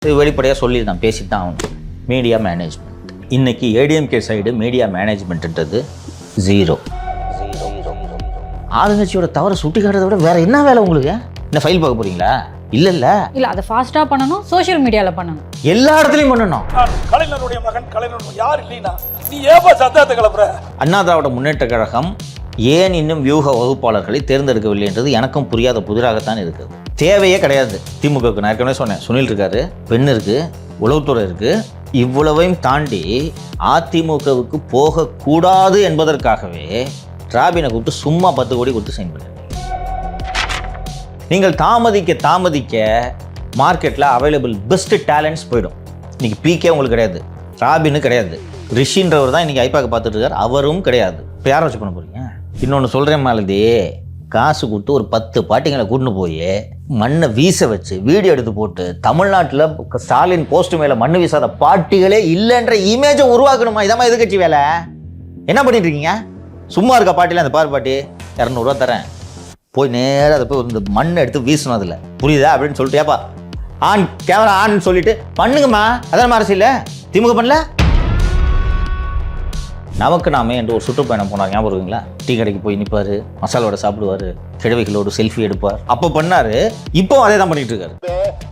இது வெளிப்படையாக சொல்லி நான் பேசிட்டு தான் ஆகணும். மீடியா மேனேஜ்மெண்ட் இன்னைக்கு ஏடிஎம்கே சைடு மீடியா மேனேஜ்மெண்ட்ன்றது ஜீரோ. ஆளுங்கட்சியோட தவறை சுட்டி காட்டுறதை விட வேற என்ன வேலை உங்களுக்கு? இந்த ஃபைல் பார்க்க போறீங்களா? இல்ல அதை ஃபாஸ்டா பண்ணணும், சோஷியல் மீடியால பண்ணணும், எல்லா இடத்துலையும் பண்ணணும். கலைஞருடைய மகன் கலைஞர் யார் இல்லைனா நீ ஏப்பா சத்தத்தை கிளப்புற? அண்ணா திராவிட முன்னேற்ற கழகம் ஏன் இன்னும் வியூக வகுப்பாளர்களை தேர்ந்தெடுக்கவில்லை என்றது எனக்கும் புரியாத புதிராகத்தான் இருக்குது. தேவையே கிடையாது திமுகவுக்கு. நான் ஏற்கனவே சொன்னேன், சுனில் இருக்காரு, பெண் இருக்கு, உளவுத்துறை இருக்கு. இவ்வளவையும் தாண்டி அதிமுகவுக்கு போகக்கூடாது என்பதற்காகவே ராபினை கூப்பிட்டு சும்மா 10 கோடி கொடுத்து சைன் பண்ணாரு. நீங்கள் தாமதிக்க மார்க்கெட்டில் அவைலபிள் பெஸ்ட் டேலண்ட்ஸ் போயிடும். இன்னைக்கு பிகே உங்களுக்கு கிடையாது, ராபின்னு கிடையாது, ரிஷின்றவர் தான் இன்னைக்கு ஐபாக்க பார்த்துட்டு இருக்காரு, அவரும் கிடையாது. இப்போ யாரை வச்சு பண்ண போறீங்க? இன்னொன்று சொல்கிறேன் மாலதி, காசு கொடுத்து ஒரு 10 பாட்டிங்களை கூட்டின்னு போய் மண்ணை வீச வச்சு வீடியோ எடுத்து போட்டு தமிழ்நாட்டில் ஸ்டாலின் போஸ்ட் மேலே மண்ணு வீசாத பாட்டிகளே இல்லைன்ற இமேஜை உருவாக்கணுமா? இதாம்மா எதிர்க்கட்சி வேலை. என்ன பண்ணிட்டு இருக்கீங்க? சும்மா இருக்க பாட்டியில் அந்த பாரு பாட்டி 200 ரூபா தரேன், போய் நேராக அதை போய் இந்த மண்ணை எடுத்து வீசணும், அதில் புரியுதா அப்படின்னு சொல்லிட்டு ஏப்பா ஆன் கேமரா ஆன் சொல்லிட்டு பண்ணுங்கம்மா. அதான் அரசியல் திமுக பண்ணல. நமக்கு நாமே என்று ஒரு சுற்றுப்பயணம் போனார், ஞாபகம் இருக்குங்களா? டீ கடைக்கு போய் நிற்பார், மசாலா வடை சாப்பிடுவார், கிழவிகளோடு செல்ஃபி எடுப்பார். அப்போ பண்ணார், இப்போ அதே தான் பண்ணிட்டு இருக்காரு.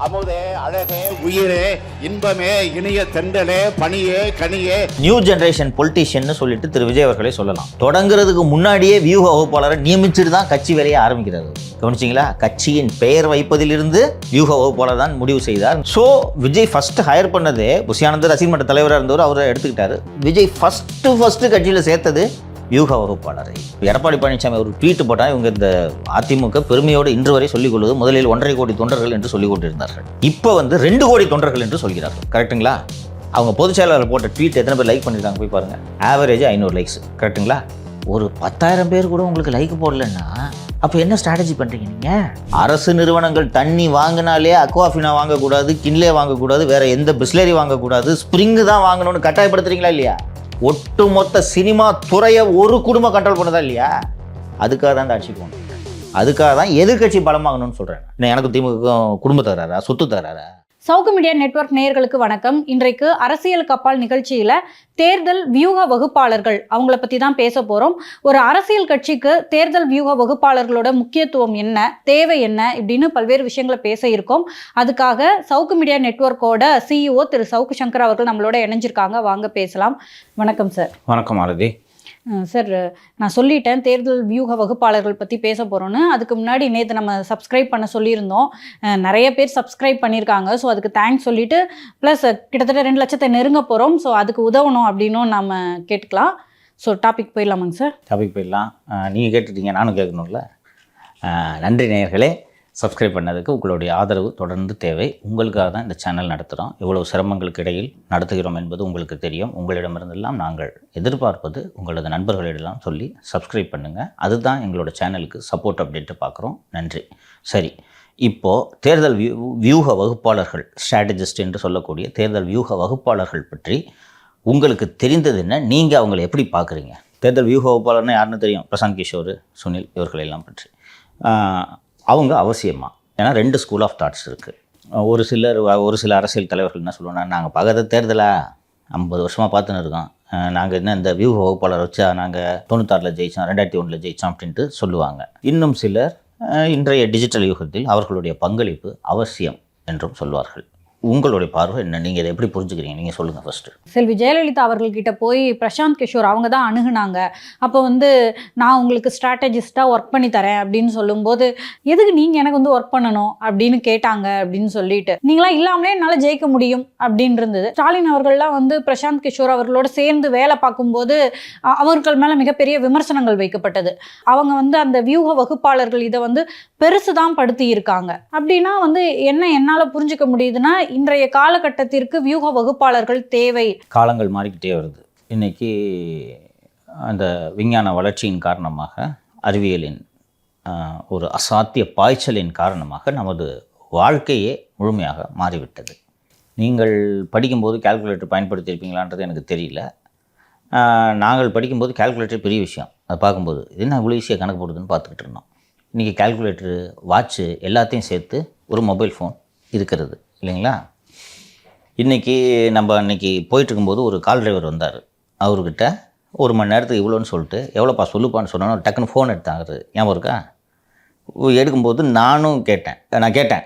அமுதே அழகே உயிரே இன்பமே இனிய தெண்டலே பணியே கனியே. நியூ ஜெனரேஷன் பொலிட்டீஷியன் சொல்லிட்டு திரு விஜய் அவர்களே சொல்லலாம். தொடங்குறதுக்கு முன்னாடியே வியூக வகுப்பாளரை நியமிச்சுட்டு தான் கட்சி வேலையை ஆரம்பிக்கிறாரு. கவனிச்சிங்களா? கட்சியின் பெயர் வைப்பதிலிருந்து வியூக வகுப்பாளர் தான் முடிவு செய்தார். ஸோ விஜய் ஃபர்ஸ்ட் ஹையர் பண்ணதே புஷியானந்தர் ரசிகர் மன்ற தலைவராக இருந்தவர், அவரை எடுத்துக்கிட்டாரு. விஜய் ஃபர்ஸ்ட் கட்சியில் சேர்த்தது வியூக வகுப்பாளரை. எடப்பாடி பழனிசாமி ஒரு ட்வீட் போட்டால் இவங்க இந்த அதிமுக பெருமையோடு இன்று வரை சொல்லிக் கொள்வது முதலில் 1.5 கோடி தொண்டர்கள் என்று சொல்லிக் கொண்டிருந்தார்கள். இப்போ 2 கோடி தொண்டர்கள் என்று சொல்கிறார்கள். கரெக்டுங்களா? அவங்க பொதுச் செயலாளர் போட்ட ட்வீட் எத்தனை பேர் லைக் பண்ணியிருக்காங்க போய் பாருங்க. Average 500 likes. கரெக்டுங்களா? ஒரு 10,000 பேர் கூட உங்களுக்கு லைக் போடலன்னா அப்போ என்ன ஸ்ட்ராட்டஜி பண்ணுறீங்க நீங்கள்? அரசு நிறுவனங்கள் தண்ணி வாங்கினாலே அக்வாஃபினா வாங்கக்கூடாது, கின்லே வாங்கக்கூடாது, வேற எந்த பிஸ்லரி வாங்கக்கூடாது, ஸ்ப்ரிங்கு தான் வாங்கணும்னு கட்டாயப்படுத்துறீங்களா இல்லையா? ஒட்டுமொத்த சினிமா துறையை ஒரு குடும்பம் கண்ட்ரோல் பண்ணதா இல்லையா? அதுக்காக தான் இந்த ஆட்சி போகணும். அதுக்காக தான் எதிர்கட்சி பலமாகணும்னு சொல்கிறேன். எனக்கு திமுக குடும்ப தராரா, சொத்து தராரா? சவுக்கு மீடியா நெட்வொர்க் நேயர்களுக்கு வணக்கம். இன்றைக்கு அரசியல் கப்பால் நிகழ்ச்சியில தேர்தல் வியூக வகுப்பாளர்கள் அவங்கள பத்தி தான் பேச போறோம். ஒரு அரசியல் கட்சிக்கு தேர்தல் வியூக வகுப்பாளர்களோட முக்கியத்துவம் என்ன, தேவை என்ன இப்படின்னு பல்வேறு விஷயங்களை பேச இருக்கோம். அதுக்காக சவுக்கு மீடியா நெட்வொர்க்கோட CEO திரு சவுக்கு சங்கர் அவர்கள் நம்மளோட இணைஞ்சிருக்காங்க. வாங்க பேசலாம். வணக்கம் சார். வணக்கம் மாலதி. சார், நான் சொல்லிட்டேன் தேர்தல் வியூக வகுப்பாளர்கள் பற்றி பேச போகிறோன்னு. அதுக்கு முன்னாடி நேற்று நம்ம சப்ஸ்கிரைப் பண்ண சொல்லியிருந்தோம். நிறைய பேர் சப்ஸ்கிரைப் பண்ணியிருக்காங்க. ஸோ அதுக்கு தேங்க்ஸ் சொல்லிவிட்டு ப்ளஸ் கிட்டத்தட்ட 2 லட்சத்தை நெருங்க போகிறோம். ஸோ அதுக்கு உதவணும் அப்படின்னும் நம்ம கேட்டுக்கலாம். ஸோ டாபிக் போயிடலாமாங்க சார்? டாபிக் போயிடலாம். நீங்கள் கேட்டுட்டீங்க, நானும் கேட்கணும்ல. நன்றி நேயர்களே, சப்ஸ்கிரைப் பண்ணதுக்கு உங்களுடைய ஆதரவு தொடர்ந்து தேவை. உங்களுக்காக தான் இந்த சேனல் நடத்துகிறோம். இவ்வளவு சிரமங்களுக்கு இடையில் நடத்துகிறோம் என்பது உங்களுக்கு தெரியும். உங்களிடமிருந்தெல்லாம் நாங்கள் எதிர்பார்ப்பது உங்களது நண்பர்களிடலாம் சொல்லி சப்ஸ்கிரைப் பண்ணுங்கள். அதுதான் எங்களோட சேனலுக்கு சப்போர்ட் அப்படின்ட்டு பார்க்குறோம். நன்றி. சரி, இப்போது தேர்தல் வியூக வகுப்பாளர்கள், ஸ்ட்ராட்டஜிஸ்ட் என்று சொல்லக்கூடிய தேர்தல் வியூக வகுப்பாளர்கள் பற்றி உங்களுக்கு தெரிந்தது என்ன? நீங்கள் அவங்களை எப்படி பார்க்குறீங்க? தேர்தல் வியூக வகுப்பாளர்னா யாருன்னு தெரியும், பிரசாந்த் கிஷோர், சுனில், இவர்களெல்லாம் பற்றி. அவங்க அவசியமா? ஏன்னா 2 ஸ்கூல் ஆஃப் தாட்ஸ் இருக்குது. ஒரு சில அரசியல் தலைவர்கள் என்ன சொல்லுவாங்க, நாங்கள் பார்க்குறது தேர்தலா 50 வருஷமாக பார்த்துன்னு இருக்கோம், நாங்கள் என்ன இந்த வியூக வகுப்பாளர் வச்சா நாங்கள் 96 ஜெயித்தோம், 2001 ஜெயித்தோம் அப்படின்ட்டு சொல்லுவாங்க. இன்னும் சிலர் இன்றைய டிஜிட்டல் யுகத்தில் அவர்களுடைய பங்களிப்பு அவசியம் என்றும் சொல்வார்கள். உங்களுடைய பார்வை என்ன? நீங்கள் இதை எப்படி புரிஞ்சுக்கிறீங்க? நீங்கள் சொல்லுங்கள் ஃபஸ்ட்டு. செல்வி ஜெயலலிதா அவர்கள்கிட்ட போய் பிரசாந்த் கிஷோர் அவங்க தான் அணுகுனாங்க. அப்போ நான் உங்களுக்கு ஸ்ட்ராட்டஜிஸ்ட்டாக ஒர்க் பண்ணி தரேன் அப்படின்னு சொல்லும்போது, எதுக்கு நீங்கள் எனக்கு ஒர்க் பண்ணணும் அப்படின்னு கேட்டாங்க அப்படின்னு சொல்லிட்டு, நீங்களாம் இல்லாமலே என்னால் ஜெயிக்க முடியும் அப்படின்னு இருந்தது. ஸ்டாலின் அவர்கள்லாம் பிரசாந்த் கிஷோர் அவர்களோட சேர்ந்து வேலை பார்க்கும்போது அவர்கள் மேலே மிகப்பெரிய விமர்சனங்கள் வைக்கப்பட்டது. அவங்க அந்த வியூக வகுப்பாளர்கள் இதை பெருசு தான் படுத்தி இருக்காங்க. அப்படின்னா என்ன என்னால் புரிஞ்சுக்க முடியுதுன்னா, இன்றைய காலகட்டத்திற்கு வியூக வகுப்பாளர்கள் தேவை. காலங்கள் மாறிக்கிட்டே வருது. இன்னைக்கு அந்த விஞ்ஞான வளர்ச்சியின் காரணமாக, அறிவியலின் ஒரு அசாத்திய பாய்ச்சலின் காரணமாக நமது வாழ்க்கையே முழுமையாக மாறிவிட்டது. நீங்கள் படிக்கும்போது கால்குலேட்டர் பயன்படுத்தியிருப்பீங்களான்றது எனக்கு தெரியல. நாங்கள் படிக்கும்போது கால்குலேட்டர் பெரிய விஷயம். அதை பார்க்கும்போது இது என்ன இவ்வளோ ஈஸியாக கணக்கு போடுதுன்னு பார்த்துக்கிட்டு இருந்தோம். இன்றைக்கி கால்குலேட்டரு, வாட்ச்சு எல்லாத்தையும் சேர்த்து ஒரு மொபைல் ஃபோன் இருக்கிறது இல்லைங்களா? இன்றைக்கி நம்ம அன்றைக்கி போயிட்டுருக்கும்போது ஒரு கால் டிரைவர் வந்தார். அவர்கிட்ட 1 மணி நேரத்துக்கு இவ்வளோன்னு சொல்லிட்டு எவ்வளோப்பா சொல்லுப்பான்னு சொன்னோன்னு டக்குன்னு ஃபோன் எடுத்தாங்க. ஞாபகம் இருக்கா? எடுக்கும்போது நான் கேட்டேன்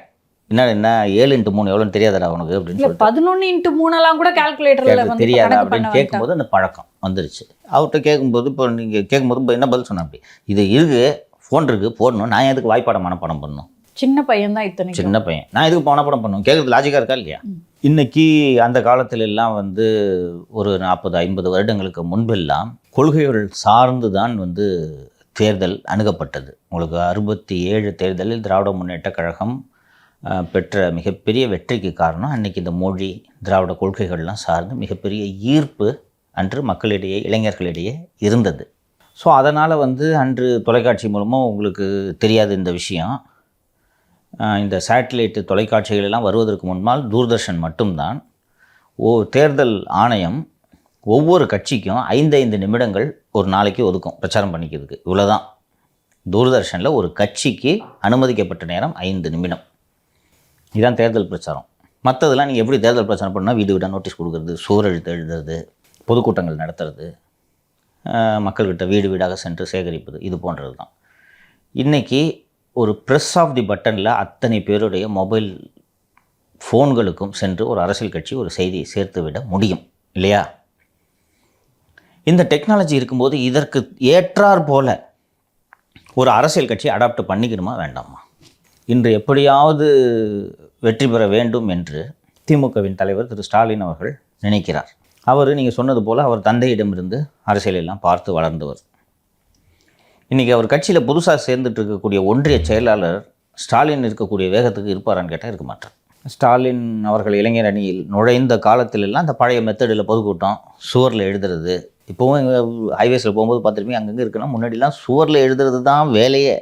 என்ன 7x3 எவ்வளோன்னு தெரியாதடா உனக்கு அப்படின்னு இல்ல சொல்லிட்டு 11x3 கூட கால்குலேட்டர்ல வந்து தெரியாதா கணக்கு அப்படின்னு பண்ண கேட்கும்போது அந்த பழக்கம் வந்துருச்சு. அவர்கிட்ட கேட்கும்போது இப்போ நீங்கள் கேட்கும்போது என்ன பதில் சொன்ன? அப்படி இது இருக்குது, ஃபோன் இருக்குது, போடணும். நான் எதுக்கு வாய்ப்பாடம் மனப்பாடம் பண்ணணும்? சின்ன பையன் தான் இத்தனை சின்ன பையன், நான் எதுக்கு மனப்பாடம் பண்ணணும்? கேட்குறது லாஜிக்காக இருக்கா இல்லையா? இன்றைக்கி அந்த காலத்துல எல்லாம் வந்து ஒரு 40-50 வருடங்களுக்கு முன்பெல்லாம் கொள்கைகள் சார்ந்து தான் வந்து தேர்தல் அணுகப்பட்டது. உங்களுக்கு 67 தேர்தலில் திராவிட முன்னேற்ற கழகம் பெற்ற மிகப்பெரிய வெற்றிக்கு காரணம் அன்றைக்கி இந்த மொழி திராவிட கொள்கைகள்லாம் சார்ந்து மிகப்பெரிய ஈர்ப்பு அன்று மக்களிடையே இளைஞர்களிடையே இருந்தது. ஸோ அதனால் வந்து அன்று தொலைக்காட்சி மூலமாக உங்களுக்கு தெரியாது இந்த விஷயம். இந்த சேட்டலைட்டு தொலைக்காட்சிகள் எல்லாம் வருவதற்கு முன்னால் தூர்தர்ஷன் மட்டும்தான். தேர்தல் ஆணையம் ஒவ்வொரு கட்சிக்கும் 5 நிமிடங்கள் ஒரு நாளைக்கு ஒதுக்கும் பிரச்சாரம் பண்ணிக்கிறதுக்கு. இவ்வளோதான். தூர்தர்ஷனில் ஒரு கட்சிக்கு அனுமதிக்கப்பட்ட நேரம் 5 நிமிடம். இதுதான் தேர்தல் பிரச்சாரம். மற்றதெல்லாம் நீங்கள் எப்படி தேர்தல் பிரச்சாரம் பண்ணால் வீடு வீடாக நோட்டீஸ் கொடுக்குறது, சுவர் எழுதுறது, பொதுக்கூட்டங்கள் நடத்துறது, மக்கள்கிட்ட வீடு வீடாக சென்று சேகரிப்பது, இது போன்றது தான். இன்றைக்கி ஒரு ப்ரெஸ் ஆஃப் தி பட்டனில் அத்தனை பேருடைய மொபைல் ஃபோன்களுக்கும் சென்று ஒரு அரசியல் கட்சி ஒரு செய்தியை சேர்த்து விட முடியும் இல்லையா? இந்த டெக்னாலஜி இருக்கும்போது இதற்கு ஏற்றார் போல ஒரு அரசியல் கட்சி அடாப்ட் பண்ணிக்கணுமா வேண்டாமா? இன்று எப்படியாவது வெற்றி பெற வேண்டும் என்று திமுகவின் தலைவர் திரு ஸ்டாலின் அவர்கள் நினைக்கிறார். அவர் நீங்கள் சொன்னது போல் அவர் தந்தையிடமிருந்து அரசியலெல்லாம் பார்த்து வளர்ந்தவர். இன்றைக்கி அவர் கட்சியில் புதுசாக சேர்ந்துட்டு இருக்கக்கூடிய ஒன்றிய செயலாளர் ஸ்டாலின் இருக்கக்கூடிய வேகத்துக்கு இருப்பாரான்னு கேட்டால் இருக்க மாட்டார். ஸ்டாலின் அவர்கள் இளைஞர் அணியில் நுழைந்த காலத்திலெல்லாம் அந்த பழைய மெத்தடில் பொதுக்கூட்டம், சுவரில் எழுதுறது. இப்போவும் எங்கள் ஹைவேஸில் போகும்போது பார்த்துருப்பீங்க, அங்கங்கே இருக்குன்னா முன்னாடிலாம் சுவரில் எழுதுறது தான் வேலையே.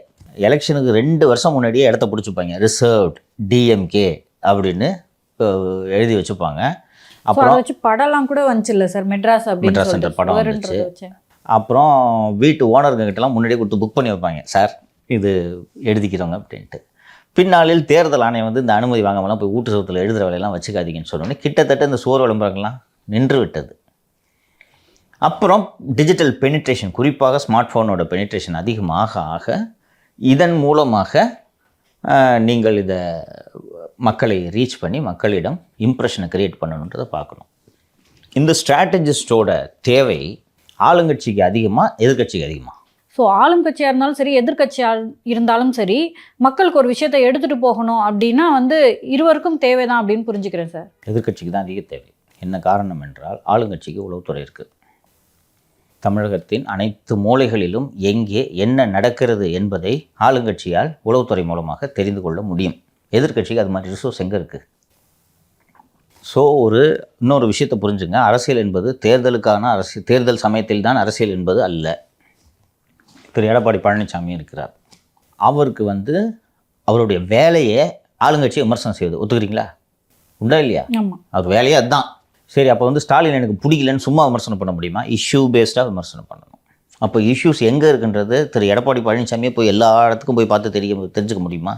எலெக்ஷனுக்கு 2 வருஷம் முன்னாடியே இடத்த பிடிச்சிப்பாங்க, ரிசர்வ்ட் டிஎம்கே அப்படின்னு எழுதி வச்சுப்பாங்க. அப்புறம் வச்சு படம்லாம் கூட வந்துச்சு இல்லை சார், மெட்ராஸ் சென்டர் படம் வந்துச்சு. அப்புறம் வீட்டு ஓனருங்கிட்டலாம் முன்னாடியே கொடுத்து புக் பண்ணி வைப்பாங்க, சார் இது எழுதிக்கிறோங்க அப்படின்ட்டு. பின்னாளில் தேர்தல் ஆணையம் வந்து இந்த அனுமதி வாங்காமலாம் போய் வீட்டு சோத்தில் எழுதுகிற வேலையெல்லாம் வச்சுக்காதீங்கன்னு சொன்னோன்னே கிட்டத்தட்ட இந்த சுவர் விளம்பரங்கள்லாம் நின்று விட்டது. அப்புறம் டிஜிட்டல் பெனிட்ரேஷன், குறிப்பாக ஸ்மார்ட் ஃபோனோட பெனிட்ரேஷன் அதிகமாக ஆக இதன் மூலமாக நீங்கள் இதை மக்களை ரீச் பண்ணி மக்களிடம் இம்ப்ரெஷனை க்ரியேட் பண்ணணுன்றதை பார்க்கணும். இந்த ஸ்ட்ராட்டஜிஸ்டோட தேவை ஆளுங்கட்சிக்கு அதிகமாக எதிர்கட்சிக்கு அதிகமாக? ஸோ ஆளும் கட்சியாக இருந்தாலும் சரி, எதிர்கட்சியாக இருந்தாலும் சரி, மக்களுக்கு ஒரு விஷயத்தை எடுத்துகிட்டு போகணும் அப்படின்னா வந்து இருவருக்கும் தேவை தான் அப்படின்னு புரிஞ்சுக்கிறேன் சார். எதிர்கட்சிக்கு தான் அதிக தேவை. என்ன காரணம் என்றால் ஆளுங்கட்சிக்கு உளவுத்துறை இருக்குது. தமிழகத்தின் அனைத்து மூலைகளிலும் எங்கே என்ன நடக்கிறது என்பதை ஆளுங்கட்சியால் உளவுத்துறை மூலமாக தெரிந்து கொள்ள முடியும். எதிர்கட்சிக்கு அது மாதிரி ரிசோர்ஸ் எங்கே இருக்குது? ஸோ இன்னொரு விஷயத்தை புரிஞ்சுங்க. அரசியல் என்பது தேர்தலுக்கான தேர்தல் சமயத்தில் தான் அரசியல் என்பது அல்ல. திரு எடப்பாடி பழனிசாமி இருக்கிறார். அவருக்கு வந்து அவருடைய வேலையை ஆளுங்கட்சியை விமர்சனம் செய்வது ஒத்துக்கிறீங்களா? உண்டா இல்லையா? அவர் வேலையே அதுதான். சரி, அப்போ வந்து ஸ்டாலின் எனக்கு பிடிக்கலன்னு சும்மா விமர்சனம் பண்ண முடியுமா? இஷ்யூ பேஸ்டாக விமர்சனம் பண்ணணும். அப்போ இஷ்யூஸ் எங்கே இருக்குன்றது திரு எடப்பாடி பழனிசாமியே போய் எல்லா இடத்துக்கும் போய் பார்த்து தெரிஞ்சுக்க முடியுமா?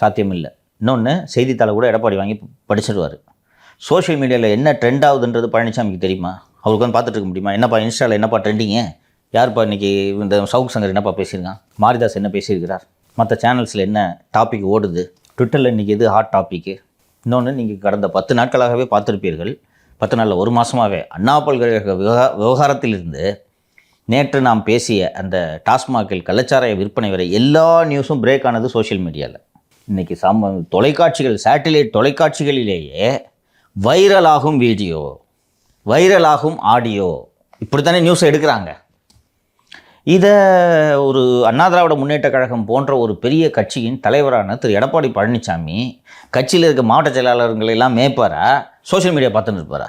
சாத்தியம் இல்லை. இன்னொன்று, செய்தித்தாளை கூட எடப்பாடி வாங்கி படிச்சிடுவார். சோஷியல் மீடியாவில் என்ன ட்ரெண்ட் ஆகுதுன்றது பழனிசாமிக்கு தெரியுமா? அவருக்கு வந்து பார்த்துட்டு இருக்க முடியுமா? என்னப்பா இன்ஸ்டாவில் என்னப்பா ட்ரெண்டிங்க, யாருப்பா இன்றைக்கி இந்த சவுக் சங்கர் என்னப்பா பேசியிருக்கான், மாரிதாஸ் என்ன பேசியிருக்கிறார், மற்ற சேனல்ஸில் என்ன டாபிக் ஓடுது, ட்விட்டரில் இன்றைக்கி எது ஹாட் டாப்பிக்கு. இன்னொன்று, நீங்கள் கடந்த 10 நாட்களாகவே பார்த்துருப்பீர்கள், 10 நாளில் 1 மாதமாகவே அண்ணா பல்கலைக்கழக விவகாரத்திலிருந்து நேற்று நாம் பேசிய அந்த டாஸ்மாகில் கள்ளச்சாராய விற்பனை வரை எல்லா நியூஸும் பிரேக் ஆனது சோஷியல் மீடியாவில். இன்றைக்கி தொலைக்காட்சிகள், சேட்டிலைட் தொலைக்காட்சிகளிலேயே வைரலாகும் வீடியோ, வைரலாகும் ஆடியோ, இப்படித்தானே நியூஸை எடுக்கிறாங்க. இதை ஒரு அண்ணா திராவிட முன்னேற்ற கழகம் போன்ற ஒரு பெரிய கட்சியின் தலைவரான திரு எடப்பாடி பழனிசாமி கட்சியில் இருக்க மாவட்ட செயலாளர்களெல்லாம் மேய்ப்பாரா, சோஷியல் மீடியா பார்த்துன்னு இருப்பாரா?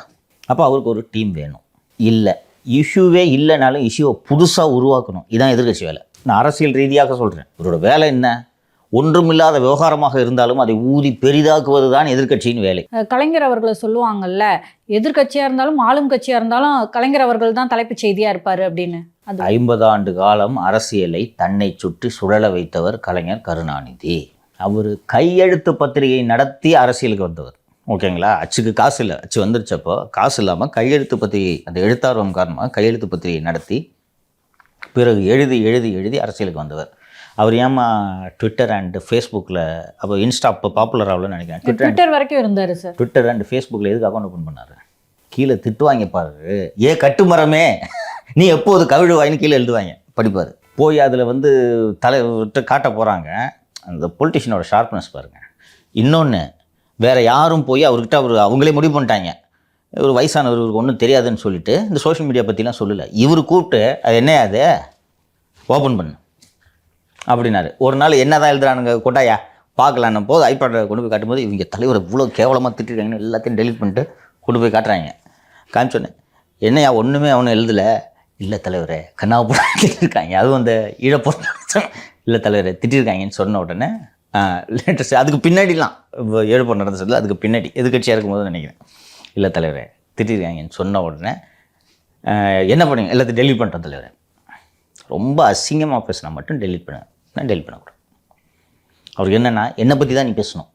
அப்போ அவருக்கு ஒரு டீம் வேணும். இல்லை, இஷ்யூவே இல்லைனாலும் இஷ்யூவை புதுசாக உருவாக்கணும். இதுதான் எதிர்கட்சி வேலை. நான் அரசியல் ரீதியாக சொல்கிறேன். இவரோட வேலை என்ன? ஒன்றுமில்லாத விவகாரமாக இருந்தாலும் அதை ஊதி பெரிதாக்குவது தான் எதிர்கட்சியின் வேலை. கலைஞர் அவர்களை சொல்லுவாங்கல்ல, எதிர்கட்சியாக இருந்தாலும் ஆளும் கட்சியாக இருந்தாலும் கலைஞர் அவர்கள் தான் தலைப்புச் செய்தியாக இருப்பார் அப்படின்னு. 50 ஆண்டு காலம் அரசியலை தன்னை சுற்றி சுழல வைத்தவர் கலைஞர் கருணாநிதி. அவர் கையெழுத்து பத்திரிகை நடத்தி அரசியலுக்கு வந்தவர். ஓகேங்களா? அச்சுக்கு காசு இல்லை, அச்சு வந்துருச்சப்போ காசு இல்லாமல் கையெழுத்து பத்திரிகை, அந்த எழுத்தார்வம் காரணமாக கையெழுத்து பத்திரிகை நடத்தி பிறகு எழுதி எழுதி எழுதி அரசியலுக்கு வந்தவர். அவர் ஏமா ட்விட்டர் அண்ட் ஃபேஸ்புக்கில், அப்போ இன்ஸ்டா இப்போ பாப்புலர் ஆகலன்னு நினைக்கிறேன். ட்விட்டர் வரைக்கும் இருந்தார் சார். ட்விட்டர் அண்ட் ஃபேஸ்புக்கில் எதுக்கு அக்கௌண்ட் ஓப்பன் பண்ணார்? கீழே திட்டுவாங்க பாரு, ஏ கட்டுமரமே நீ எப்போது கவிழுவாயின்னு கீழே எழுதுவாங்க, படிப்பார். போய் அதில் வந்து தலைவர்கிட்ட காட்ட போகிறாங்க. அந்த பொலிட்டிஷியனோட ஷார்ப்னஸ் பாருங்கள். இன்னொன்று, வேறு யாரும் போய் அவர்கிட்ட அவங்களே முடிவு பண்ணிட்டாங்க, ஒரு வயசானவர், இவருக்கு ஒன்றும் தெரியாதுன்னு சொல்லிட்டு இந்த சோஷியல் மீடியா பற்றிலாம் சொல்லலை. இவர் கூப்பிட்டு அது என்ன அது ஓப்பன் பண்ணு அப்படின்னாரு. ஒரு நாள் என்ன தான் எழுதுறானுங்க கொட்டாயா பார்க்கலான்னு போது ஐபேடை கொண்டு போய் காட்டும்போது இவங்க தலைவர் இவ்வளோ கேவலமாக திட்டிருக்காங்கன்னு எல்லாத்தையும் டெலிட் பண்ணிட்டு கொண்டு போய் காட்டுறாங்க. காமிச்சோன்னே என்னையா ஒன்றுமே அவனு எழுதலை. இல்லை தலைவரே கண்ணாவை போட்டு திட்டிருக்காங்க, அதுவும் அந்த ஈழப்போட்டு இல்லை தலைவரே திட்டிருக்காங்கன்னு சொன்ன உடனே லேட்டஸ்ட் அதுக்கு பின்னாடிலாம் ஏழுப்போர் நடந்த சொல்லி அதுக்கு பின்னாடி எதிர்கட்சியாக இருக்கும்போது நினைக்கிறேன், இல்லை தலைவரே திட்டிருக்காங்கன்னு சொன்ன உடனே என்ன பண்ணுங்க எல்லாத்தையும் டெலிட் பண்ணிட்டோம் தலைவரே. ரொம்ப அசிங்கமாக பேசினா மட்டும் டெலிட் பண்ண, நான் டெலிட் பண்ணக்கூடாது. அவருக்கு என்னென்னா என்னை பற்றி தான் நீ பேசணும்,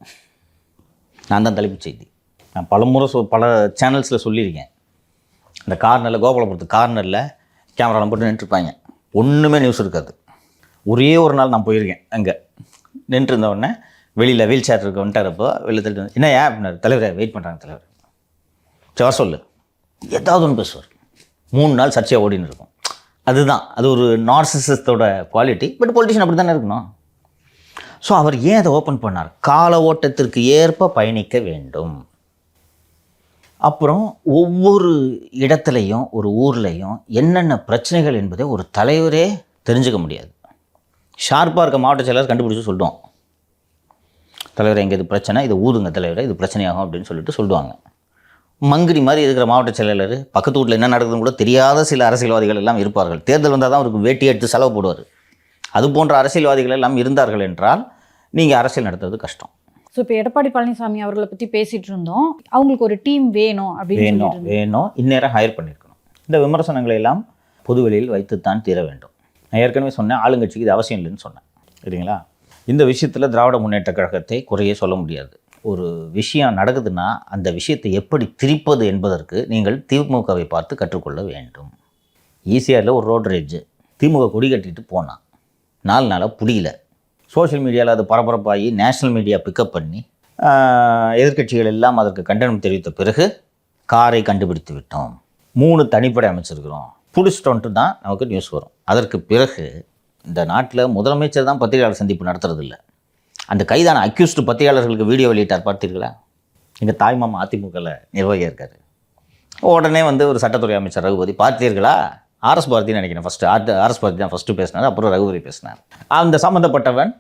நான் தான் தலைப்புச் செய்தி. நான் பலமுறை பல சேனல்ஸில் சொல்லியிருக்கேன். அந்த கார்னரில், கோபாலபுரத்து கார்னரில் கேமராலாம் போட்டு நின்றுருப்பாங்க, ஒன்றுமே நியூஸ் இருக்காது. ஒரே ஒரு நாள் நான் போயிருக்கேன், அங்கே நின்று இருந்தவுடனே வெளியில் வீல் சேர் இருக்க வந்துட்டாரப்போ வெளியில் தள்ளிட்டு என்ன ஏன் அப்படின்னாரு, தலைவரை வெயிட் பண்ணுறாங்க தலைவர், சரி சொல்லு, ஏதாவது ஒன்று பேசுவார். 3 நாள் சர்ச்சையாக ஓடின்னு இருக்கும். அதுதான் அது ஒரு நார்சிசிஸ்டோட குவாலிட்டி. பட் பொலிட்டிஷியன் அப்படி தானே இருக்கணும். ஸோ அவர் ஏன் அதை ஓப்பன் பண்ணார்? கால ஓட்டத்திற்கு ஏற்ப பயணிக்க வேண்டும். அப்புறம் ஒவ்வொரு இடத்துலையும் ஒரு ஊர்லேயும் என்னென்ன பிரச்சனைகள் என்பதை ஒரு தலைவரே தெரிஞ்சுக்க முடியாது. ஷார்ப்பாக இருக்க மாவட்ட செயலர் கண்டுபிடிச்சி சொல்லுவோம், தலைவரை எங்கே இது பிரச்சனை, இது ஊதுங்க தலைவரை, இது பிரச்சனையாகும் அப்படின்னு சொல்லிட்டு சொல்லுவாங்க. மங்கிரி மாதிரி இருக்கிற மாவட்ட செயலாளர் பக்கத்து வீட்டில் என்ன நடக்குதுன்னு கூட தெரியாத சில அரசியல்வாதிகள் எல்லாம் இருப்பார்கள். தேர்தல் வந்தால் தான் அவருக்கு வேட்டி எடுத்து செலவு போடுவார். அது போன்ற அரசியல்வாதிகள் எல்லாம் இருந்தார்கள் என்றால் நீங்கள் அரசியல் நடத்துறது கஷ்டம். ஸோ இப்போ எடப்பாடி பழனிசாமி அவர்களை பற்றி பேசிகிட்டு இருந்தோம். அவங்களுக்கு ஒரு டீம் வேணும் அப்படின்னு வேணும் இந்நேரம் ஹையர் பண்ணியிருக்கணும். இந்த விமர்சனங்களை எல்லாம் பொதுவெளியில் வைத்துத்தான் தீர வேண்டும். நான் ஏற்கனவே சொன்னேன், ஆளுங்கட்சிக்கு இது அவசியம் இல்லைன்னு சொன்னேன், சரிங்களா? இந்த விஷயத்தில் திராவிட முன்னேற்ற கழகத்தை குறையே சொல்ல முடியாது. ஒரு விஷயம் நடக்குதுன்னா அந்த விஷயத்தை எப்படி திரிப்பது என்பதற்கு நீங்கள் திமுகவை பார்த்து கற்றுக்கொள்ள வேண்டும். ஈஸியாரில் ஒரு ரோடு ரேஜ், திமுக கொடி கட்டிட்டு போனான், 4 நாளாக புரியல. சோஷியல் மீடியாவில் அது பரபரப்பாகி நேஷ்னல் மீடியா பிக்கப் பண்ணி எதிர்க்கட்சிகள் எல்லாம் அதற்கு கண்டனம் தெரிவித்த பிறகு காரை கண்டுபிடித்து விட்டோம், 3 தனிப்படை அமைச்சிருக்கிறோம், புடிச்சிட்டோன்ட்டு தான் நமக்கு நியூஸ் வரும். அதற்கு பிறகு இந்த நாட்டில் முதலமைச்சர் தான் பத்திரிகையாளர் சந்திப்பு நடத்துறது இல்லை. அந்த கைதான அக்யூஸ்டு பத்திரிகையாளர்களுக்கு வீடியோ வெளியிட்டார், பார்த்தீர்களா? எங்கள் தாய்மாமா அதிமுகவில் நிர்வாகியாக இருக்கார். உடனே வந்து ஒரு சட்டத்துறை அமைச்சர் ரகுபதி, பார்த்தீர்களா? ஆர்எஸ் பாரதின்னு நினைக்கிறேன், ஃபஸ்ட்டு ஆர்எஸ் பாரதி தான் ஃபஸ்ட்டு பேசினார், அப்புறம் ரகுபதி பேசினார். அந்த சம்மந்தப்பட்டவன்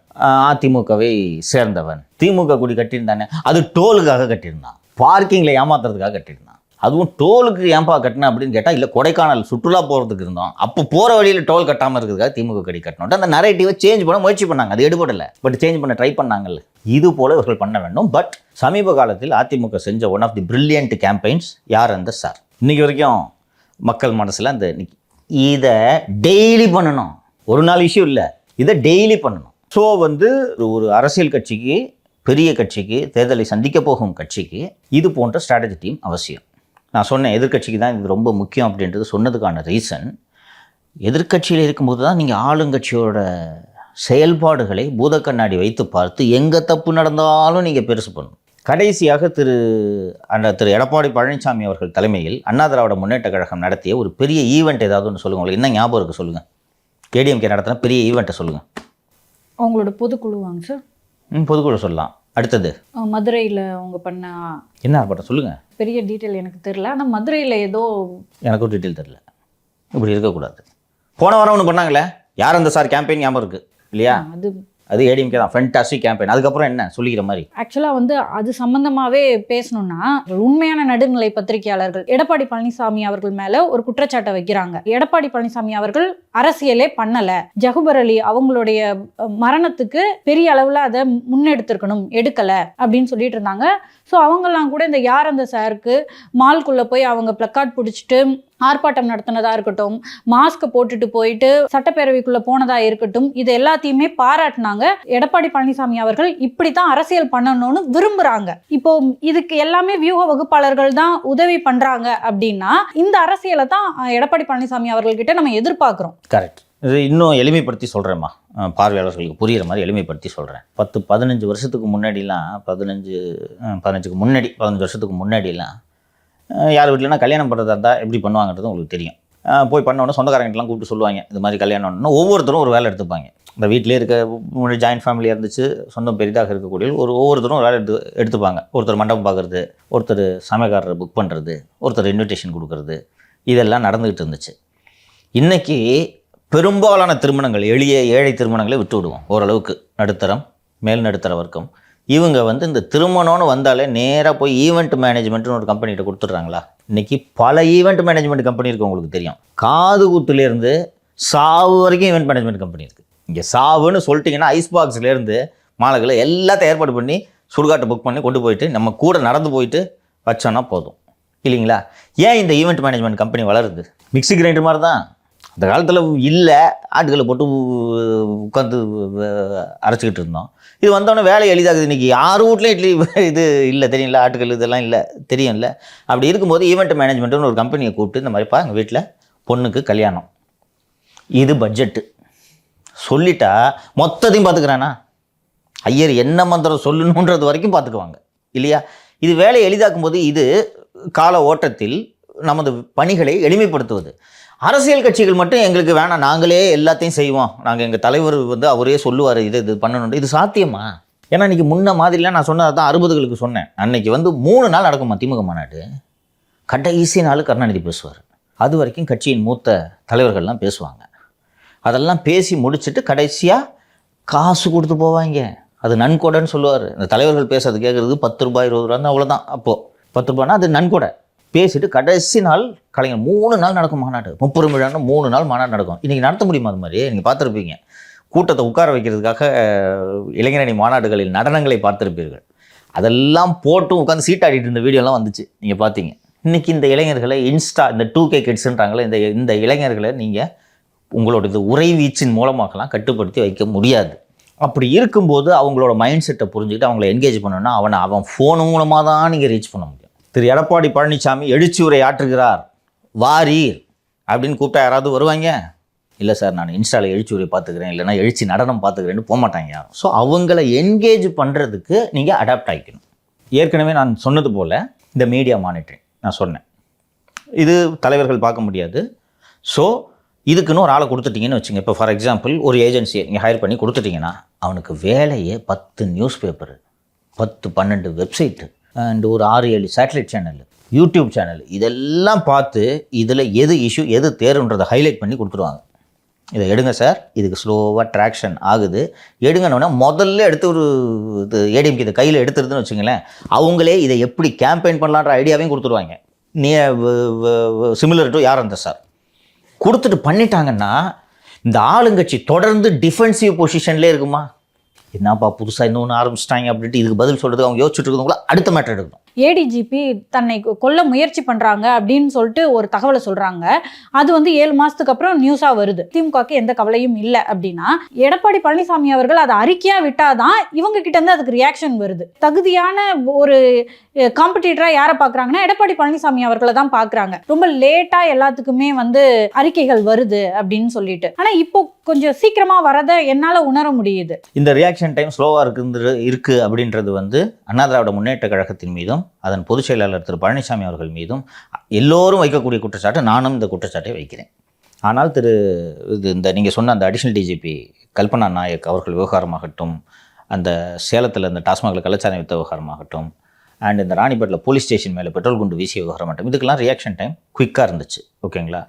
அதிமுகவை சேர்ந்தவன், திமுக கொடி கட்டியிருந்தானே, அது டோலுக்காக கட்டியிருந்தான், பார்க்கிங்கில் ஏமாத்துறதுக்காக கட்டியிருந்தான். அதுவும் டோலுக்கு ஏன்பா கட்டினா அப்படின்னு கேட்டால், இல்லை கொடைக்கானல் சுற்றுலா போகிறதுக்கு இருந்தோம், அப்போ போகிற வழியில் டோல் கட்டாமல் இருக்கிறதுக்காக திமுக கொடி கட்டணும். அந்த நரேட்டிவை சேஞ்ச் பண்ண முயற்சி பண்ணாங்க, அது எடுபடலை. பட் சேஞ்ச் பண்ண ட்ரை பண்ணாங்கல்ல, இது போல் இவர்கள் பண்ண வேண்டும். பட் சமீப காலத்தில் அதிமுக செஞ்ச one of the brilliant campaigns யார்? அந்த சார். இன்றைக்கி வரைக்கும் மக்கள் மனசில் அந்த இதை டெய்லி பண்ணணும், ஒரு நாள் இஷ்யூ இல்லை, இதை டெய்லி பண்ணணும். ஸோ வந்து ஒரு அரசியல் கட்சிக்கு, பெரிய கட்சிக்கு, தேர்தலை சந்திக்க போகும் கட்சிக்கு இது போன்ற ஸ்ட்ராட்டஜி டீம் அவசியம். நான் சொன்னேன் எதிர்க்கட்சிக்கு தான் இது ரொம்ப முக்கியம் அப்படின்றது சொன்னதுக்கான ரீசன், எதிர்க்கட்சியில் இருக்கும்போது தான் நீங்கள் ஆளுங்கட்சியோட செயல்பாடுகளை பூத கண்ணாடி வைத்து பார்த்து எங்கே தப்பு நடந்தாலும் நீங்கள் பெருசு பண்ணணும். கடைசியாக திரு எடப்பாடி பழனிசாமி அவர்கள் தலைமையில் அண்ணா திராவிட முன்னேற்ற கழகம் நடத்திய ஒரு பெரிய ஈவெண்ட் ஏதாவது ஒன்று சொல்லுங்கள். உங்களுக்கு என்ன ஞாபகம் இருக்குது சொல்லுங்கள். ஏடிஎம்கே நடத்தின பெரிய ஈவெண்ட்டை சொல்லுங்கள். அவங்களோட பொதுக்குழு வாங்க சார். பொதுக்குழு சொல்லலாம். அடுத்தது மதுரையில் அவங்க பண்ண என்ன ஆர்ப்பாட்டம் சொல்லுங்கள். பெரிய டீட்டெயில் எனக்கு தெரியல, ஆனால் மதுரையில் ஏதோ எனக்கும் டீட்டெயில் தெரியல. இப்படி இருக்கக்கூடாது. போன வாரம் ஒன்று பண்ணாங்களே, யார் அந்த சார் கேம்பெயின் ஞாபகம் இருக்குது இல்லையா? அது ஏடிஎம்கே தான், ஃபென்டாஸ்டிக் கேம்பெயின். அதுக்கப்புறம் என்ன சொல்லிக்கிற மாதிரி? ஆக்சுவலாக வந்து அது சம்மந்தமாகவே பேசணும்னா, உண்மையான நடுநிலை பத்திரிகையாளர்கள் எடப்பாடி பழனிசாமி அவர்கள் மேலே ஒரு குற்றச்சாட்டை வைக்கிறாங்க. எடப்பாடி பழனிசாமி அவர்கள் அரசியலே பண்ணலை, ஜகுபர் அலி அவங்களுடைய மரணத்துக்கு பெரிய அளவில் அதை முன்னெடுத்திருக்கணும், எடுக்கலை அப்படின்னு சொல்லிட்டு இருந்தாங்க. ஸோ அவங்கெல்லாம் கூட இந்த யார் அந்த சாருக்கு மால்குள்ளே போய் அவங்க பிளக்கார்ட் பிடிச்சிட்டு ஆர்ப்பாட்டம் நடத்தினதா இருக்கட்டும், மாஸ்க் போட்டுட்டு போயிட்டு சட்டப்பேரவைக்குள்ள போனதா இருக்கட்டும், இது எல்லாத்தையுமே பாராட்டினாங்க. எடப்பாடி பழனிசாமி அவர்கள் இப்படித்தான் அரசியல் பண்ணணும்னு விரும்புறாங்க. இப்போ இதுக்கு எல்லாமே வியூக வகுப்பாளர்கள் தான் உதவி பண்றாங்க அப்படின்னா இந்த அரசியலை தான் எடப்பாடி பழனிசாமி அவர்கள்கிட்ட நம்ம எதிர்பார்க்கிறோம். கரெக்ட். இது இன்னும் எளிமைப்படுத்தி சொல்கிறேம்மா, பார்வையாளர்களுக்கு புரிகிற மாதிரி எளிமைப்படுத்தி சொல்கிறேன். 10-15 வருஷத்துக்கு முன்னாடிலாம் 15 வருஷத்துக்கு முன்னாடிலாம் யார் வீட்டிலனா கல்யாணம் பண்ணுறதா இருந்தால் எப்படி பண்ணுவாங்கன்றது உங்களுக்கு தெரியும். போய் பண்ணோன்னே சொந்தக்காரங்கள்லாம் கூப்பிட்டு சொல்லுவாங்க, இது மாதிரி கல்யாணம்னா ஒவ்வொருத்தரும் ஒரு வேலை எடுத்துப்பாங்க. இந்த வீட்டிலே இருக்க முன்னாடி ஜாயின்ட் ஃபேமிலியாக இருந்துச்சு, சொந்தம் பெரிதாக இருக்கக்கூடிய ஒவ்வொருத்தரும் ஒரு வேலை எடுத்துப்பாங்க. ஒருத்தர் மண்டபம் பார்க்குறது, ஒருத்தர் சமையல்காரரை புக் பண்ணுறது, ஒருத்தர் இன்விடேஷன் கொடுக்குறது, இதெல்லாம் நடந்துக்கிட்டு இருந்துச்சு. இன்றைக்கி பெரும்பாலான திருமணங்கள் எளிய ஏழை திருமணங்களை விட்டு விடுவோம். ஓரளவுக்கு நடுத்தரம், மேல் நடுத்தர வர்க்கம், இவங்க இந்த திருமணம்னு வந்தாலே நேராக போய் ஈவெண்ட் மேனேஜ்மெண்ட்னு ஒரு கம்பெனிகிட்ட கொடுத்துட்றாங்களா. இன்றைக்கி பல ஈவெண்ட் மேனேஜ்மெண்ட் கம்பெனி இருக்குது, உங்களுக்கு தெரியும். காது குத்துலேருந்து சாவு வரைக்கும் ஈவெண்ட் மேனேஜ்மெண்ட் கம்பெனி இருக்குது. இங்கே சாவுன்னு சொல்லிட்டிங்கன்னா ஐஸ் பாக்ஸ்லேருந்து மாலைகளை எல்லாத்தையும் ஏற்பாடு பண்ணி சுடுகாட்டை புக் பண்ணி கொண்டு போயிட்டு நம்ம கூட நடந்து போயிட்டு வச்சோன்னா போதும் இல்லைங்களா. ஏன் இந்த ஈவெண்ட் மேனேஜ்மெண்ட் கம்பெனி வளருது? மிக்ஸி கிரைண்டர் மாதிரி தான். அந்த காலத்தில் இல்லை, ஆட்டுகளை போட்டு உட்காந்து அரைச்சிக்கிட்டு இருந்தோம். இது வந்தோடனே வேலை எளிதாகுது. இன்றைக்கி யார் வீட்லேயும் இட்லி இது இல்லை, தெரியுங்களா, ஆட்டுகள் இதெல்லாம் இல்லை, தெரியும்ல. அப்படி இருக்கும்போது ஈவெண்ட் மேனேஜ்மெண்ட்டுன்னு ஒரு கம்பெனியை கூப்பிட்டு இந்த மாதிரிப்பா எங்கள் வீட்டில் பொண்ணுக்கு கல்யாணம், இது பட்ஜெட்டு சொல்லிட்டா மொத்தத்தையும் பார்த்துக்கிறானா? ஐயர் என்ன மந்திரம் சொல்லணுன்றது வரைக்கும் பார்த்துக்குவாங்க இல்லையா. இது வேலையை எளிதாக்கும் போது இது கால ஓட்டத்தில் நமது பணிகளை எளிமைப்படுத்துவது. அரசியல் கட்சிகள் மட்டும் எங்களுக்கு வேணாம், நாங்களே எல்லாத்தையும் செய்வோம், நாங்கள் எங்கள் தலைவர் அவரே சொல்லுவார் இது பண்ணணும், இது சாத்தியமா? ஏன்னா இன்றைக்கி முன்ன மாதிரிலாம் நான் சொன்னது தான் 60களுக்கு சொன்னேன். அன்றைக்கி 3 நாள் நடக்குமா திமுக மாநாடு. கடைசி நாள் கருணாநிதி பேசுவார். அது வரைக்கும் கட்சியின் மூத்த தலைவர்கள்லாம் பேசுவாங்க. அதெல்லாம் பேசி முடிச்சுட்டு கடைசியாக காசு கொடுத்து போவாங்க. அது நன்கொடைன்னு சொல்லுவார். இந்த தலைவர்கள் பேசுறது கேட்குறது 10 ரூபாய் 20 ரூபா தான், அவ்வளோதான். அப்போது 10 ரூபாய்னா அது நன்கொடை. பேசிட்டு கடைசி நாள் கலைஞர் 3 நாள் நடக்கும் மாநாடு. 30 விழான்னு 3 நாள் மாநாடு நடக்கும். இன்றைக்கி நடத்த முடியுமா? அது மாதிரி நீங்கள் பார்த்துருப்பீங்க. கூட்டத்தை உட்கார வைக்கிறதுக்காக இளைஞரணி மாநாடுகளில் நடனங்களை பார்த்துருப்பீர்கள். அதெல்லாம் போட்டு உட்காந்து சீட்டாடிட்டு இருந்த வீடியோலாம் வந்துச்சு, நீங்கள் பார்த்தீங்க. இன்றைக்கி இந்த இளைஞர்களை இந்த 2K கிட்ஸுன்றாங்களே, இந்த இளைஞர்களை நீங்கள் உங்களோட உறைவீச்சின் மூலமாகலாம் கட்டுப்படுத்தி வைக்க முடியாது. அப்படி இருக்கும்போது அவங்களோட மைண்ட் செட்டை புரிஞ்சுக்கிட்டு அவங்கள என்கேஜ் பண்ணணும்னா அவன் ஃபோன் மூலமாக தான் நீங்கள் ரீச் பண்ண முடியும். திரு எடப்பாடி பழனிசாமி எழுச்சி உரை ஆற்றுகிறார், வாரீர் அப்படின்னு கூப்பிட்டா யாராவது வருவாங்க? இல்லை சார், நான் இன்ஸ்டாவில் எழுச்சி உரை பார்த்துக்கிறேன், இல்லைனா எழுச்சி நடனம் பார்த்துக்கிறேன்னு போக மாட்டாங்க யாரும். ஸோ அவங்கள என்கேஜ் பண்ணுறதுக்கு நீங்கள் அடாப்ட் ஆகிக்கணும். ஏற்கனவே நான் சொன்னது போல் இந்த மீடியா மானிட்டரிங் நான் சொன்னேன், இது தலைவர்கள் பார்க்க முடியாது. ஸோ இதுக்குன்னு ஒரு ஆளை கொடுத்துட்டிங்கன்னு வச்சுங்க. இப்போ ஃபார் எக்ஸாம்பிள் ஒரு ஏஜென்சியை நீங்கள் ஹையர் பண்ணி கொடுத்துட்டிங்கன்னா அவனுக்கு வேலையே 10 நியூஸ் பேப்பரு, 10-12 வெப்சைட்டு அண்ட் ஒரு 6-7 சேட்டலைட் சேனல், யூடியூப் சேனல், இதெல்லாம் பார்த்து இதில் எது இஷ்யூ எது தேருன்றதை ஹைலைட் பண்ணி கொடுத்துருவாங்க. இதை எடுங்க சார், இதுக்கு ஸ்லோவாக ட்ராக்ஷன் ஆகுது, எடுங்கன்னொன்னே முதல்ல எடுத்து ஒரு இது ஏடிஎம்கே இதை கையில் எடுத்துருதுன்னு வச்சுங்களேன், அவங்களே இதை எப்படி கேம்பெயின் பண்ணலான்ற ஐடியாவையும் கொடுத்துருவாங்க. நீ சிமிலர் டு யார் அந்த சார் கொடுத்துட்டு பண்ணிட்டாங்கன்னா இந்த ஆளுங்கட்சி தொடர்ந்து டிஃபென்சிவ் பொசிஷன்லேயே இருக்குமா? என்னப்பா புதுசாக இன்னொன்று ஆரம்பிச்சிட்டாங்க அப்படின்ட்டு இதுக்கு பதில் சொல்கிறது அவங்க யோசிச்சுட்டு இருக்கவங்கள அடுத்த மேட்டர் எடுக்கணும். ஏடிஜிபி தன்னை கொல்ல முயற்சி பண்ணுறாங்க அப்படின்னு சொல்லிட்டு ஒரு தகவலை சொல்கிறாங்க. அது 7 மாதத்துக்கு அப்புறம் நியூஸாக வருது. திமுகவுக்கு எந்த கவலையும் இல்லை அப்படின்னா எடப்பாடி பழனிசாமி அவர்கள் அதை அறிக்கையாக விட்டாதான் இவங்க கிட்டேருந்து அதுக்கு ரியாக்ஷன் வருது. தகுதியான ஒரு காம்படிட்டராக யாரை பார்க்குறாங்கன்னா எடப்பாடி பழனிசாமி அவர்களை தான் பார்க்குறாங்க. ரொம்ப லேட்டாக எல்லாத்துக்குமே அறிக்கைகள் வருது அப்படின்னு சொல்லிட்டு. ஆனால் இப்போ கொஞ்சம் சீக்கிரமாக வரதை என்னால் உணர முடியுது. இந்த ரியாக்ஷன் டைம் ஸ்லோவாக இருக்கு அப்படின்றது அண்ணா திராவிட முன்னேற்ற கழகத்தின் மீதும் அதன் பொதுச் செயலாளர் திரு பழனிசாமி அவர்கள் மீதும் எல்லோரும் வைக்கக்கூடிய குற்றச்சாட்டு, நானும் இந்த குற்றச்சாட்டை வைக்கிறேன். ஆனால் இந்த நீங்கள் சொன்ன அந்த அடிஷனல் டிஜிபி கல்பனா நாயக் அவர்கள் விவகாரமாகட்டும், அந்த சேலத்தில் இந்த டாஸ்மாகில் கள்ளச்சாராய வித்த விவகாரமாகட்டும், அண்ட் இந்த ராணிப்பேட்டில் போலீஸ் ஸ்டேஷன் மேலே பெட்ரோல் குண்டு வீசிய விவகாரமாகட்டும், இதுக்கெல்லாம் ரியாக்ஷன் டைம் குயிக்காக இருந்துச்சு. ஓகேங்களா?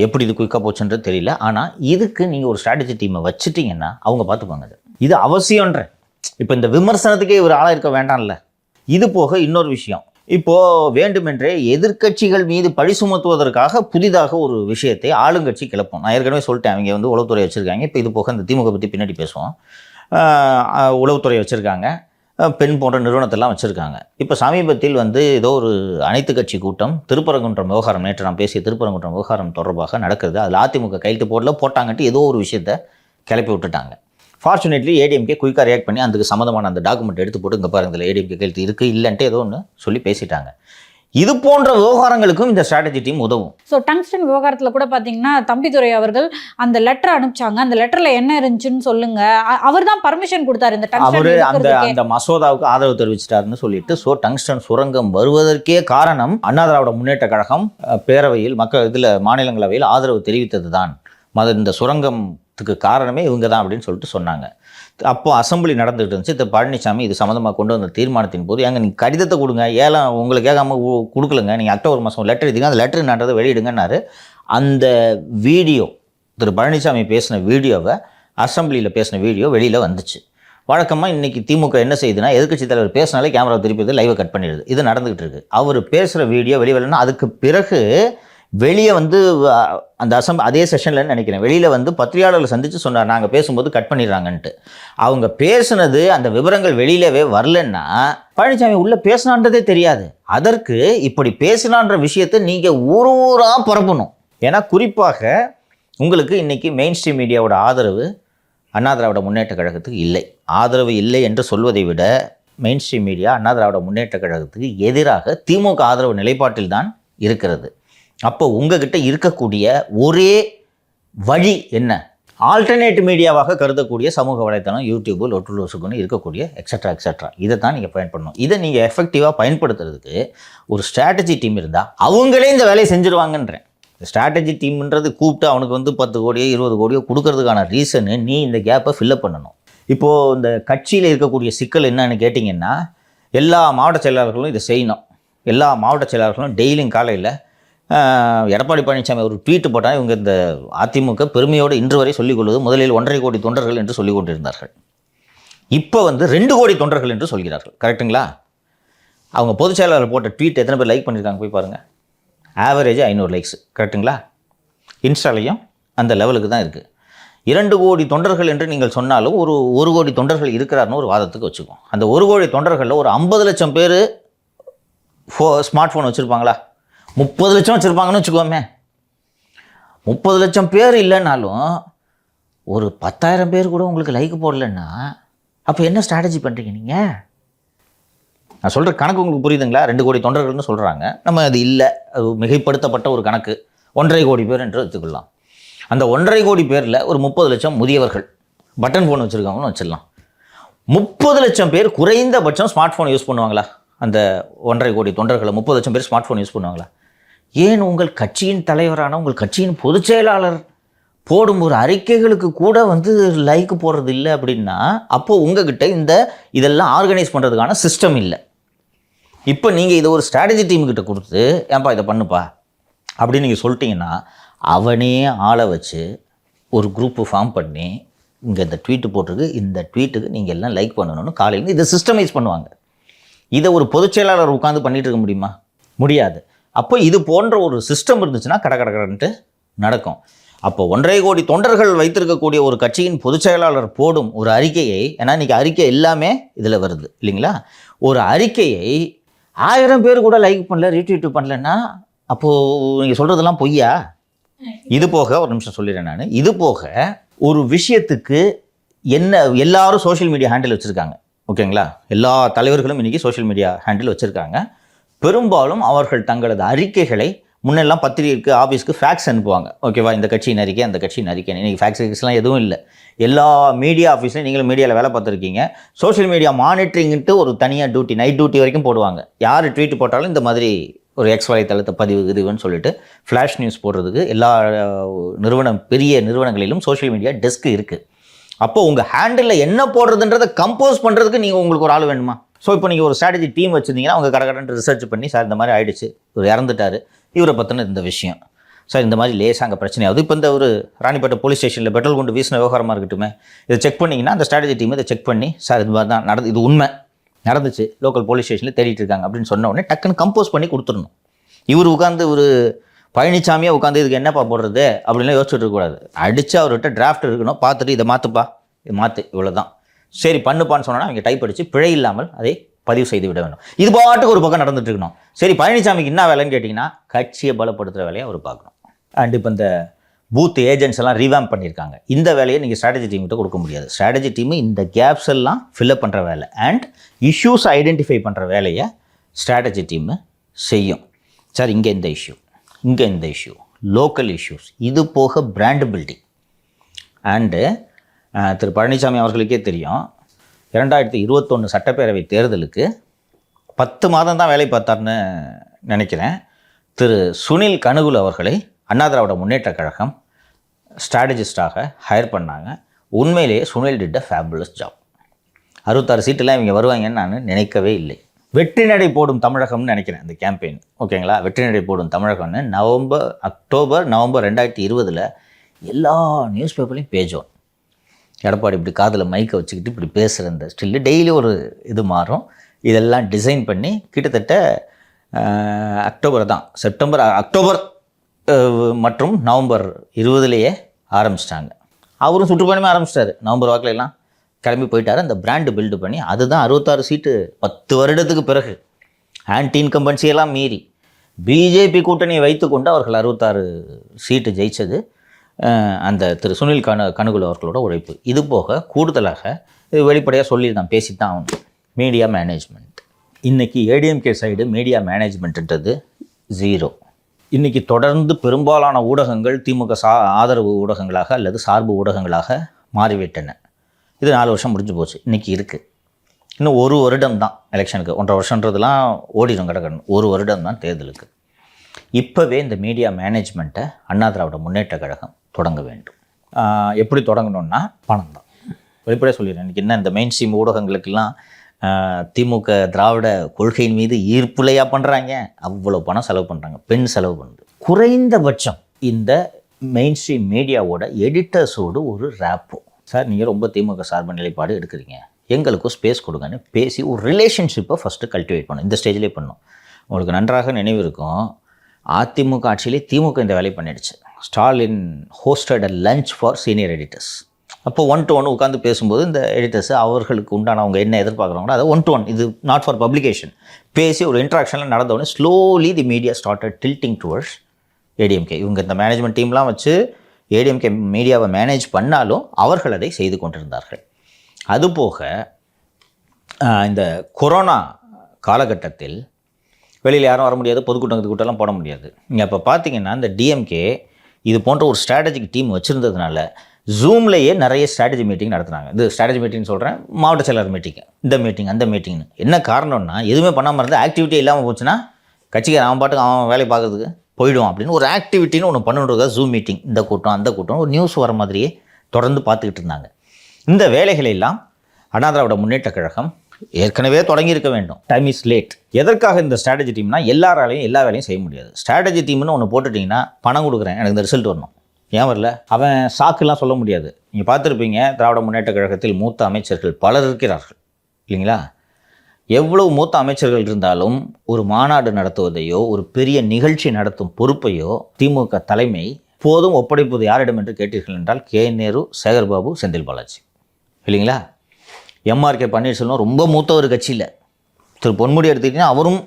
எப்படி இது குயிக்காக போச்சுன்றது தெரியல. ஆனால் இதுக்கு நீங்கள் ஒரு ஸ்ட்ராட்டஜி டீமை வச்சுட்டிங்கன்னா அவங்க பார்த்துப்பாங்க. இது அவசியம்ன்ற. இப்போ இந்த விமர்சனத்துக்கே ஒரு ஆளாக இருக்க வேண்டாம்ல. இது போக இன்னொரு விஷயம், இப்போது வேண்டுமென்றே எதிர்க்கட்சிகள் மீது பழி சுமத்துவதற்காக புதிதாக ஒரு விஷயத்தை ஆளுங்கட்சி கிளப்போம். நான் ஏற்கனவே சொல்லிட்டேன், அவங்க உளவுத்துறை வச்சுருக்காங்க. இப்போ இது போக இந்த திமுக பற்றி பின்னாடி பேசுவோம். உளவுத்துறை வச்சுருக்காங்க, பெண் போன்ற நிறுவனத்தெல்லாம் வச்சுருக்காங்க. இப்போ சமீபத்தில் வந்து ஏதோ ஒரு அனைத்து கட்சி கூட்டம் திருப்பரங்குன்றம் விவகாரம், நேற்று நான் பேசிய திருப்பரங்குன்றம் விவகாரம் தொடர்பாக நடக்குது. அதில் அதிமுக கையெழுத்து போட்டாங்கன்ட்டு ஏதோ ஒரு விஷயத்தை கிளப்பி விட்டுட்டாங்க. ஃபார்ச்சுனேட்லி ஏடிஎம்கே குயிக்காக ரியாக்ட் பண்ணி அதுக்கு சம்மந்தமான அந்த டாக்குமெண்ட் எடுத்து போட்டு இங்கே பாருங்க, இதில் ஏடிஎம்கே கையெழுத்து இருக்குது இல்லைன்ட்டு ஏதோ ஒன்று சொல்லி பேசிட்டாங்க. இது போன்ற விவகாரங்களுக்கும் இந்த ஸ்ட்ராட்டஜி டீம் உதவும். ஸோ டங்ஸ்டன் விவகாரத்தில் கூட பார்த்தீங்கன்னா தம்பிதுரை அவர்கள் அந்த லெட்டர் அனுப்பிச்சாங்க. அந்த லெட்டரில் என்ன இருந்துச்சுன்னு சொல்லுங்க, அவர் தான் பர்மிஷன் கொடுத்தாரு இந்த அவரு டங்ஸ்டன் அந்த மசோதாவுக்கு ஆதரவு தெரிவிச்சிட்டாருன்னு சொல்லிட்டு. ஸோ டங்ஸ்டன் சுரங்கம் வருவதற்கே காரணம் அண்ணா திராவிட முன்னேற்ற கழகம் பேரவையில் மாநிலங்களவையில் ஆதரவு தெரிவித்தது தான். இந்த சுரங்கத்துக்கு காரணமே இவங்க தான் அப்படின்னு சொல்லிட்டு சொன்னாங்க. அப்போ அசம்பிளி நடந்துகிட்டு இருந்துச்சு. திரு பழனிசாமி இது சம்மந்தமாக கொண்டு வந்த தீர்மானத்தின் போது, ஏங்க நீங்கள் கடிதத்தை கொடுங்க, ஏலம் உங்களுக்கு கேட்காம கொடுக்கலங்க, நீங்கள் அக்டோபர் மாதம் லெட்டர் எழுதிங்க, அந்த லெட்டர் என்னன்றதை வெளியிடுங்கன்னாரு. அந்த வீடியோ, திரு பழனிசாமி பேசின வீடியோவை, அசம்பிளியில் பேசின வீடியோ வெளியில் வந்துச்சு. வழக்கமாக இன்றைக்கி திமுக என்ன செய்யுதுன்னா, எதிர்க்கட்சி தலைவர் பேசினாலே கேமரா திருப்பி லைவை கட் பண்ணிடுது. இது நடந்துகிட்டு இருக்குது. அவர் பேசுகிற வீடியோ வெளியிலன்னா அதுக்கு பிறகு வெளியே வந்து அந்த அதே செஷனில் நினைக்கிறேன், வெளியில் வந்து பத்திரிகையாளர்களை சந்தித்து சொன்னார், நாங்கள் பேசும்போது கட் பண்ணிடுறாங்கன்ட்டு. அவங்க பேசுனது அந்த விவரங்கள் வெளியிலவே வரலன்னா பழனிசாமி உள்ளே பேசினான்றதே தெரியாது. அதற்கு இப்படி பேசினான்ற விஷயத்தை நீங்கள் ஊராக பரப்பணும். ஏன்னா குறிப்பாக உங்களுக்கு இன்றைக்கி மெயின் ஸ்ட்ரீம் மீடியாவோட ஆதரவு அண்ணா திராவிட முன்னேற்ற கழகத்துக்கு இல்லை. ஆதரவு இல்லை என்று சொல்வதை விட main stream media Anna Dravida Munnetra கழகத்துக்கு எதிராக திமுக ஆதரவு நிலைப்பாட்டில் தான் இருக்கிறது. அப்போ உங்ககிட்ட இருக்கக்கூடிய ஒரே வழி என்ன? ஆல்டர்னேட் மீடியாவாக கருதக்கூடிய சமூக வலைத்தளம், யூடியூப், லொட்டுலோசுக்குன்னு இருக்கக்கூடிய எக்ஸட்ரா எக்ஸட்ரா, இதை தான் நீங்கள் பயன்படணும். இதை நீங்கள் எஃபெக்டிவாக பயன்படுத்துறதுக்கு ஒரு ஸ்ட்ராட்டஜி டீம் இருந்தால் அவங்களே இந்த வேலையை செஞ்சுருவாங்கன்றேன். ஸ்ட்ராட்டஜி டீம்ன்றது கூப்பிட்டு அவனுக்கு வந்து 10 கோடியோ 20 கோடியோ கொடுக்கறதுக்கான ரீசனு நீ இந்த கேப்பை ஃபில்லப் பண்ணணும். இப்போது இந்த கட்சியில் இருக்கக்கூடிய சிக்கல் என்னன்னு கேட்டிங்கன்னா, எல்லா மாவட்ட செயலாளர்களும் இதை செய்யணும். எல்லா மாவட்ட செயலாளர்களும் டெய்லியும் காலையில் எடப்பாடி பழனிசாமி ஒரு ட்வீட் போட்டால் இவங்க இந்த அதிமுக பெருமையோடு இன்று வரை சொல்லிக் கொள்வது முதலில் 1.5 கோடி தொண்டர்கள் என்று சொல்லிக் கொண்டிருந்தார்கள். இப்போ வந்து 2 கோடி தொண்டர்கள் என்று சொல்கிறார்கள். கரெக்டுங்களா? அவங்க பொதுச் செயலாளர் போட்ட ட்வீட் எத்தனை பேர் லைக் பண்ணியிருக்காங்க போய் பாருங்கள். Average 500 likes. கரெக்டுங்களா? இன்ஸ்டாலையும் அந்த லெவலுக்கு தான் இருக்குது. 2 கோடி தொண்டர்கள் என்று நீங்கள் சொன்னாலும் ஒரு 1 கோடி தொண்டர்கள் இருக்கிறாருன்னு ஒரு வாதத்துக்கு வச்சுக்கோம். அந்த 1 கோடி தொண்டர்களில் ஒரு 50 லட்சம் பேர் ஸ்மார்ட் ஃபோன் வச்சுருப்பாங்களா? 30 லட்சம் வச்சுருப்பாங்கன்னு வச்சுக்கோமே. 30 லட்சம் பேர் இல்லைனாலும் ஒரு 10,000 பேர் கூட உங்களுக்கு லைக் போடலன்னா அப்போ என்ன ஸ்ட்ராட்டஜி பண்ணுறீங்க நீங்கள்? நான் சொல்கிற கணக்கு உங்களுக்கு புரியுதுங்களா? 2 கோடி தொண்டர்கள்னு சொல்கிறாங்க. நம்ம அது இல்லை, அது மிகைப்படுத்தப்பட்ட ஒரு கணக்கு. 1.5 கோடி பேர் என்று வச்சுக்கலாம். அந்த 1.5 கோடி பேரில் ஒரு 30 லட்சம் முதியவர்கள் பட்டன் ஃபோன் வச்சுருக்காங்கன்னு வச்சிடலாம். 30 லட்சம் பேர் குறைந்தபட்சம் ஸ்மார்ட் ஃபோன் யூஸ் பண்ணுவாங்களா? அந்த 1.5 கோடி தொண்டர்களை 30 லட்சம் பேர் ஸ்மார்ட் ஃபோன் யூஸ் பண்ணுவாங்களா? ஏன் உங்கள் கட்சியின் தலைவரான உங்கள் கட்சியின் பொதுச் செயலாளர் போடும் ஒரு அறிக்கைகளுக்கு கூட வந்து லைக் போடுறது இல்லை அப்படின்னா அப்போது உங்ககிட்ட இதெல்லாம் ஆர்கனைஸ் பண்ணுறதுக்கான சிஸ்டம் இல்லை. இப்போ நீங்கள் இதை ஒரு ஸ்ட்ராட்டஜி டீமுக்கிட்ட கொடுத்து ஏன்பா இதை பண்ணுப்பா அப்படின்னு நீங்கள் சொல்லிட்டீங்கன்னா அவனே ஆளை வச்சு ஒரு குரூப்பு ஃபார்ம் பண்ணி இங்கே இந்த ட்வீட்டு போட்டிருக்கு, இந்த ட்வீட்டுக்கு நீங்கள் எல்லாம் லைக் பண்ணணும்னு காலையில் இதை சிஸ்டமைஸ் பண்ணுவாங்க. இதை ஒரு பொதுச் செயலாளர் உட்காந்து பண்ணிகிட்டு இருக்க முடியுமா? முடியாது. அப்போ இது போன்ற ஒரு சிஸ்டம் இருந்துச்சுன்னா கடன்ட்டு நடக்கும். அப்போ 1.5 கோடி தொண்டர்கள் வைத்திருக்கக்கூடிய ஒரு கட்சியின் பொதுச் செயலாளர் போடும் ஒரு அறிக்கையை, ஏன்னா இன்றைக்கி அறிக்கை எல்லாமே இதில் வருது இல்லைங்களா, ஒரு அறிக்கையை 1000 பேர் கூட லைக் பண்ணல, ரீட்வீட் பண்ணலன்னா அப்போது நீங்கள் சொல்கிறதெல்லாம் பொய்யா? இது போக ஒரு நிமிஷம் சொல்லிடுறேன் நான். இது போக ஒரு விஷயத்துக்கு எல்லாரும் சோஷியல் மீடியா ஹேண்டில் வச்சுருக்காங்க. ஓகேங்களா? எல்லா தலைவர்களும் இன்றைக்கி சோஷியல் மீடியா ஹேண்டில் வச்சுருக்காங்க. பெரும்பாலும் அவர்கள் தங்களது அறிக்கைகளை முன்னெல்லாம் பத்திரிகைக்கு ஆஃபீஸ்க்கு ஃபேக்ஸ் அனுப்புவாங்க. ஓகேவா? இந்த கட்சியின் அறிக்கை, அந்த கட்சியின் அறிக்கை. இன்றைக்கி ஃபேக்ஸ்லாம் எதுவும் இல்லை. எல்லா மீடியா ஆஃபீஸ்லையும் நீங்களும் மீடியாவில் வேலை பார்த்துருக்கீங்க. சோஷியல் மீடியா மானிட்டரிங்ட்டு ஒரு தனியாக டியூட்டி, நைட் டியூட்டி வரைக்கும் போடுவாங்க. யார் ட்வீட் போட்டாலும் இந்த மாதிரி ஒரு எக்ஸ் வலைத்தளத்தை பதிவு இதுன்னு சொல்லிட்டு ஃப்ளாஷ் நியூஸ் போடுறதுக்கு எல்லா பெரிய நிறுவனங்களிலும் சோஷியல் மீடியா டெஸ்க் இருக்குது. அப்போ உங்கள் ஹேண்டில் என்ன போடுறதுன்றதை கம்போஸ் பண்ணுறதுக்கு நீங்கள் உங்களுக்கு ஒரு ஆள் வேணுமா? ஸோ இப்போ நீங்கள் ஒரு ஸ்ட்ராட்டஜி டீம் வச்சுருந்தீங்கன்னா அவங்க கடற்கடன் ரிசர்ச் பண்ணி, சார் இந்த மாதிரி ஆகிடுச்சு, இவர் இறந்துட்டார், இவரை பற்றின இந்த விஷயம், சார் இந்த மாதிரி லேசாக அங்கே பிரச்சனையாகுது, இப்போ இந்த ஒரு ராணிப்பேட்டை போலீஸ் ஸ்டேஷனில் பெட்ரோல் கொண்டு வீசின விவகாரமாக இருக்கட்டுமே, இதை செக் பண்ணிங்கன்னா அந்த ஸ்ட்ராட்டஜி டீம் இதை செக் பண்ணி, சார் இது மாதிரி தான் இது உண்மை நடந்துச்சு, லோக்கல் போலீஸ் ஸ்டேஷனில் தேடிட்டு இருக்காங்க அப்படின்னு சொன்ன உடனே டக்குன்னு கம்போஸ் பண்ணி கொடுத்துடணும். இவர் உட்காந்து ஒரு பழனிசாமியாக உட்காந்து இதுக்கு என்னப்பா போடுறது அப்படின்லாம் யோசிச்சுட்டு இருக்கக்கூடாது. அடித்து அவர்கிட்ட டிராஃப்ட் இருக்கணும், பார்த்துட்டு இதை மாற்றுப்பா, இது மாற்று, இவ்வளோ தான், சரி பண்ணுப்பான்னு சொன்னா அவங்க டைப் அடித்து பிழை இல்லாமல் அதை பதிவு செய்து விட வேண்டும். இது பாட்டுக்கு ஒரு பக்கம் நடந்துட்டு இருக்கணும். சரி பழனிசாமிக்கு என்ன வேலைன்னு கேட்டிங்கன்னா கட்சியை பலப்படுத்துகிற வேலையை அவர் பார்க்கணும். அண்ட் இப்போ இந்த பூத் ஏஜென்ட்ஸ் எல்லாம் ரீவாம்ப் பண்ணியிருக்காங்க. இந்த வேலையை நீங்கள் ஸ்ட்ராட்டஜி டீம்கிட்ட கொடுக்க முடியாது. ஸ்ட்ராட்டஜி டீமு இந்த கேப்ஸ் எல்லாம் ஃபில்அப் பண்ணுற வேலை அண்ட் இஷ்யூஸ் ஐடென்டிஃபை பண்ணுற வேலையை ஸ்ட்ராட்டஜி டீமு செய்யும். சார் இங்கே இந்த இஷ்யூ, இங்கே இந்த இஷ்யூ, லோக்கல் இஷ்யூஸ், இது போக பிராண்ட் பில்டிங். அண்டு திரு பழனிசாமி அவர்களுக்கே தெரியும் 2021 சட்டப்பேரவை தேர்தலுக்கு 10 மாதம் தான் வேலை பார்த்தார்னு நினைக்கிறேன். திரு சுனில் கனுகுல் அவர்களை அண்ணா திராவிட முன்னேற்ற கழகம் ஸ்ட்ராட்டஜிஸ்டாக ஹையர் பண்ணாங்க. உண்மையிலேயே Sunil did a fabulous job. 66 சீட்டெல்லாம் இவங்க வருவாங்கன்னு நான் நினைக்கவே இல்லை. வெற்றி நடை போடும் தமிழகம்னு நினைக்கிறேன் இந்த கேம்பெயின். ஓகேங்களா, வெற்றி நடை போடும் தமிழகம்னு அக்டோபர் நவம்பர் 2020 எல்லா நியூஸ் பேப்பர்லையும் பேஜ் ஒன். எடப்பாடி இப்படி காதில் மைக்கை வச்சுக்கிட்டு இப்படி பேசுகிற இந்த ஸ்டில்லு டெய்லி ஒரு இது மாறும். இதெல்லாம் டிசைன் பண்ணி கிட்டத்தட்ட அக்டோபர் மற்றும் நவம்பர் 20 ஆரம்பிச்சிட்டாங்க. அவரும் சுற்றுப்பயணமே ஆரம்பிச்சிட்டாரு. நவம்பர் வாக்கில் எல்லாம் கிளம்பி போயிட்டார். அந்த பிராண்டு பில்டு பண்ணி அதுதான் 66 சீட்டு 10 வருடத்துக்கு பிறகு ஆன்டி இன்கம்பன்சியெல்லாம் மீறி பிஜேபி கூட்டணியை வைத்துக்கொண்டு அவர்கள் 66 சீட்டு ஜெயித்தது அந்த திரு சுனில் கனுகுல் அவர்களோட உழைப்பு. இது போக கூடுதலாக இது வெளிப்படையாக சொல்லி நான் பேசித்தான் ஆகணும். மீடியா மேனேஜ்மெண்ட் இன்றைக்கி ஏடிஎம்கே சைடு மீடியா மேனேஜ்மெண்ட்டுன்றது 0. இன்றைக்கி தொடர்ந்து பெரும்பாலான ஊடகங்கள் திமுக ஆதரவு ஊடகங்களாக அல்லது சார்பு ஊடகங்களாக மாறிவிட்டன. இது 4 வருஷம் முடிஞ்சு போச்சு. இன்றைக்கி இருக்குது. இன்னும் 1 வருடம் தான் எலெக்ஷனுக்கு. 1.5 வருஷன்றதுலாம் ஓடிடும் கிடக்கணும். 1 வருடம் தான் தேர்தலுக்கு. இப்போவே இந்த மீடியா மேனேஜ்மெண்ட்டை அண்ணா திராவிட முன்னேற்ற கழகம் தொடங்க வேண்டும். எப்படி தொடங்கணும்னா பணம் தான். வெளிப்படையாக சொல்லிடுறேன். இன்றைக்கி என்ன இந்த மெயின் ஸ்ட்ரீம் ஊடகங்களுக்கெல்லாம் திமுக திராவிட கொள்கையின் மீது ஈர்ப்புலையாக பண்ணுறாங்க. அவ்வளோ பணம் செலவு பண்ணுறாங்க. பெண் செலவு பண்ணுது. குறைந்தபட்சம் இந்த மெயின் ஸ்ட்ரீம் மீடியாவோட எடிட்டர்ஸோடு ஒரு ரேப்போ, சார் நீங்கள் ரொம்ப திமுக சார்பு நிலைப்பாடு எடுக்கிறீங்க, எங்களுக்கும் ஸ்பேஸ் கொடுங்கன்னு பேசி ஒரு ரிலேஷன்ஷிப்பை ஃபஸ்ட்டு கல்டிவேட் பண்ணணும். இந்த ஸ்டேஜ்லேயே பண்ணணும். உங்களுக்கு நன்றாக நினைவு இருக்கும், அதிமுக ஆட்சியிலே திமுக இந்த வேலை பண்ணிடுச்சு. Stalin hosted a lunch for senior editors. அப்போ 1-to-1 உட்காந்து பேசும்போது இந்த எடிட்டர்ஸ் அவர்களுக்கு உண்டான அவங்க என்ன எதிர்பார்க்குறாங்களோ அதை 1-to-1, இது நாட் ஃபார் பப்ளிகேஷன், பேசி ஒரு இன்ட்ராக்ஷனில் நடந்தோடனே slowly the media started tilting towards ADMK. இவங்க இந்த மேனேஜ்மெண்ட் டீம்லாம் வச்சு ஏடிஎம்கே மீடியாவை மேனேஜ் பண்ணாலும் அவர்கள் அதை செய்து கொண்டிருந்தார்கள். அதுபோக இந்த கொரோனா காலகட்டத்தில் வெளியில் யாரும் வர முடியாது, பொதுக்கூட்டத்துக்கூட்டெல்லாம் போட முடியாது. நீங்கள் அப்போ பார்த்தீங்கன்னா இந்த டிஎம்கே இது போன்ற ஒரு ஸ்ட்ராட்டஜிக் டீம் வச்சுருந்ததுனால ஜூம்லேயே நிறைய ஸ்ட்ராட்டஜி மீட்டிங் நடத்துனாங்க. இது ஸ்ட்ராட்டஜி மீட்டிங் சொல்கிறேன், மாவட்ட செயலர் மீட்டிங், இந்த மீட்டிங் அந்த மீட்டிங்னு. என்ன காரணம்னா எதுவுமே பண்ணாமல் இருந்தால் ஆக்டிவிட்டி இல்லாமல் போச்சுன்னா கட்சிக்கு அவன் பாட்டுக்கு அவன் வேலை பார்க்கறதுக்கு போயிடுவான் அப்படின்னு ஒரு ஆக்டிவிட்டின்னு ஒன்று பண்ணுறதுக்காக ஜூம் மீட்டிங், இந்த கூட்டம் அந்த கூட்டம், ஒரு நியூஸ் வர மாதிரியே தொடர்ந்து பார்த்துக்கிட்டு இருந்தாங்க. இந்த வேலைகளை எல்லாம் அண்ணா திராவிட முன்னேற்ற கழகம் ஏற்கனவே தொடங்கியிருக்க வேண்டும். Time is late. எதற்காக இந்த ஸ்ட்ராட்டஜி டீம்னா எல்லாராலையும் எல்லா வேலையும் செய்ய முடியாது. ஸ்ட்ராட்டஜி டீம்னு ஒன்று போட்டுட்டிங்கன்னா பணம் கொடுக்குறேன், எனக்கு இந்த ரிசல்ட் வரணும், ஏன் வரல, அவன் சாக்குலாம் சொல்ல முடியாது. நீங்கள் பார்த்துருப்பீங்க, திராவிட முன்னேற்ற கழகத்தில் மூத்த அமைச்சர்கள் பலர் இருக்கிறார்கள் இல்லைங்களா? எவ்வளவு மூத்த அமைச்சர்கள் இருந்தாலும் ஒரு மாநாடு நடத்துவதையோ ஒரு பெரிய நிகழ்ச்சி நடத்தும் பொறுப்பையோ திமுக தலைமை போதும் ஒப்படைப்பது யாரிடம் என்று கேட்டீர்கள் என்றால் நேரு, சேகர்பாபு, செந்தில் பாலாஜி இல்லைங்களா? எம்ஆர்கே பன்னீர்செல்வம் ரொம்ப மூத்த ஒரு கட்சியில். திரு பொன்முடி எடுத்துக்கிட்டிங்கன்னா அவரும்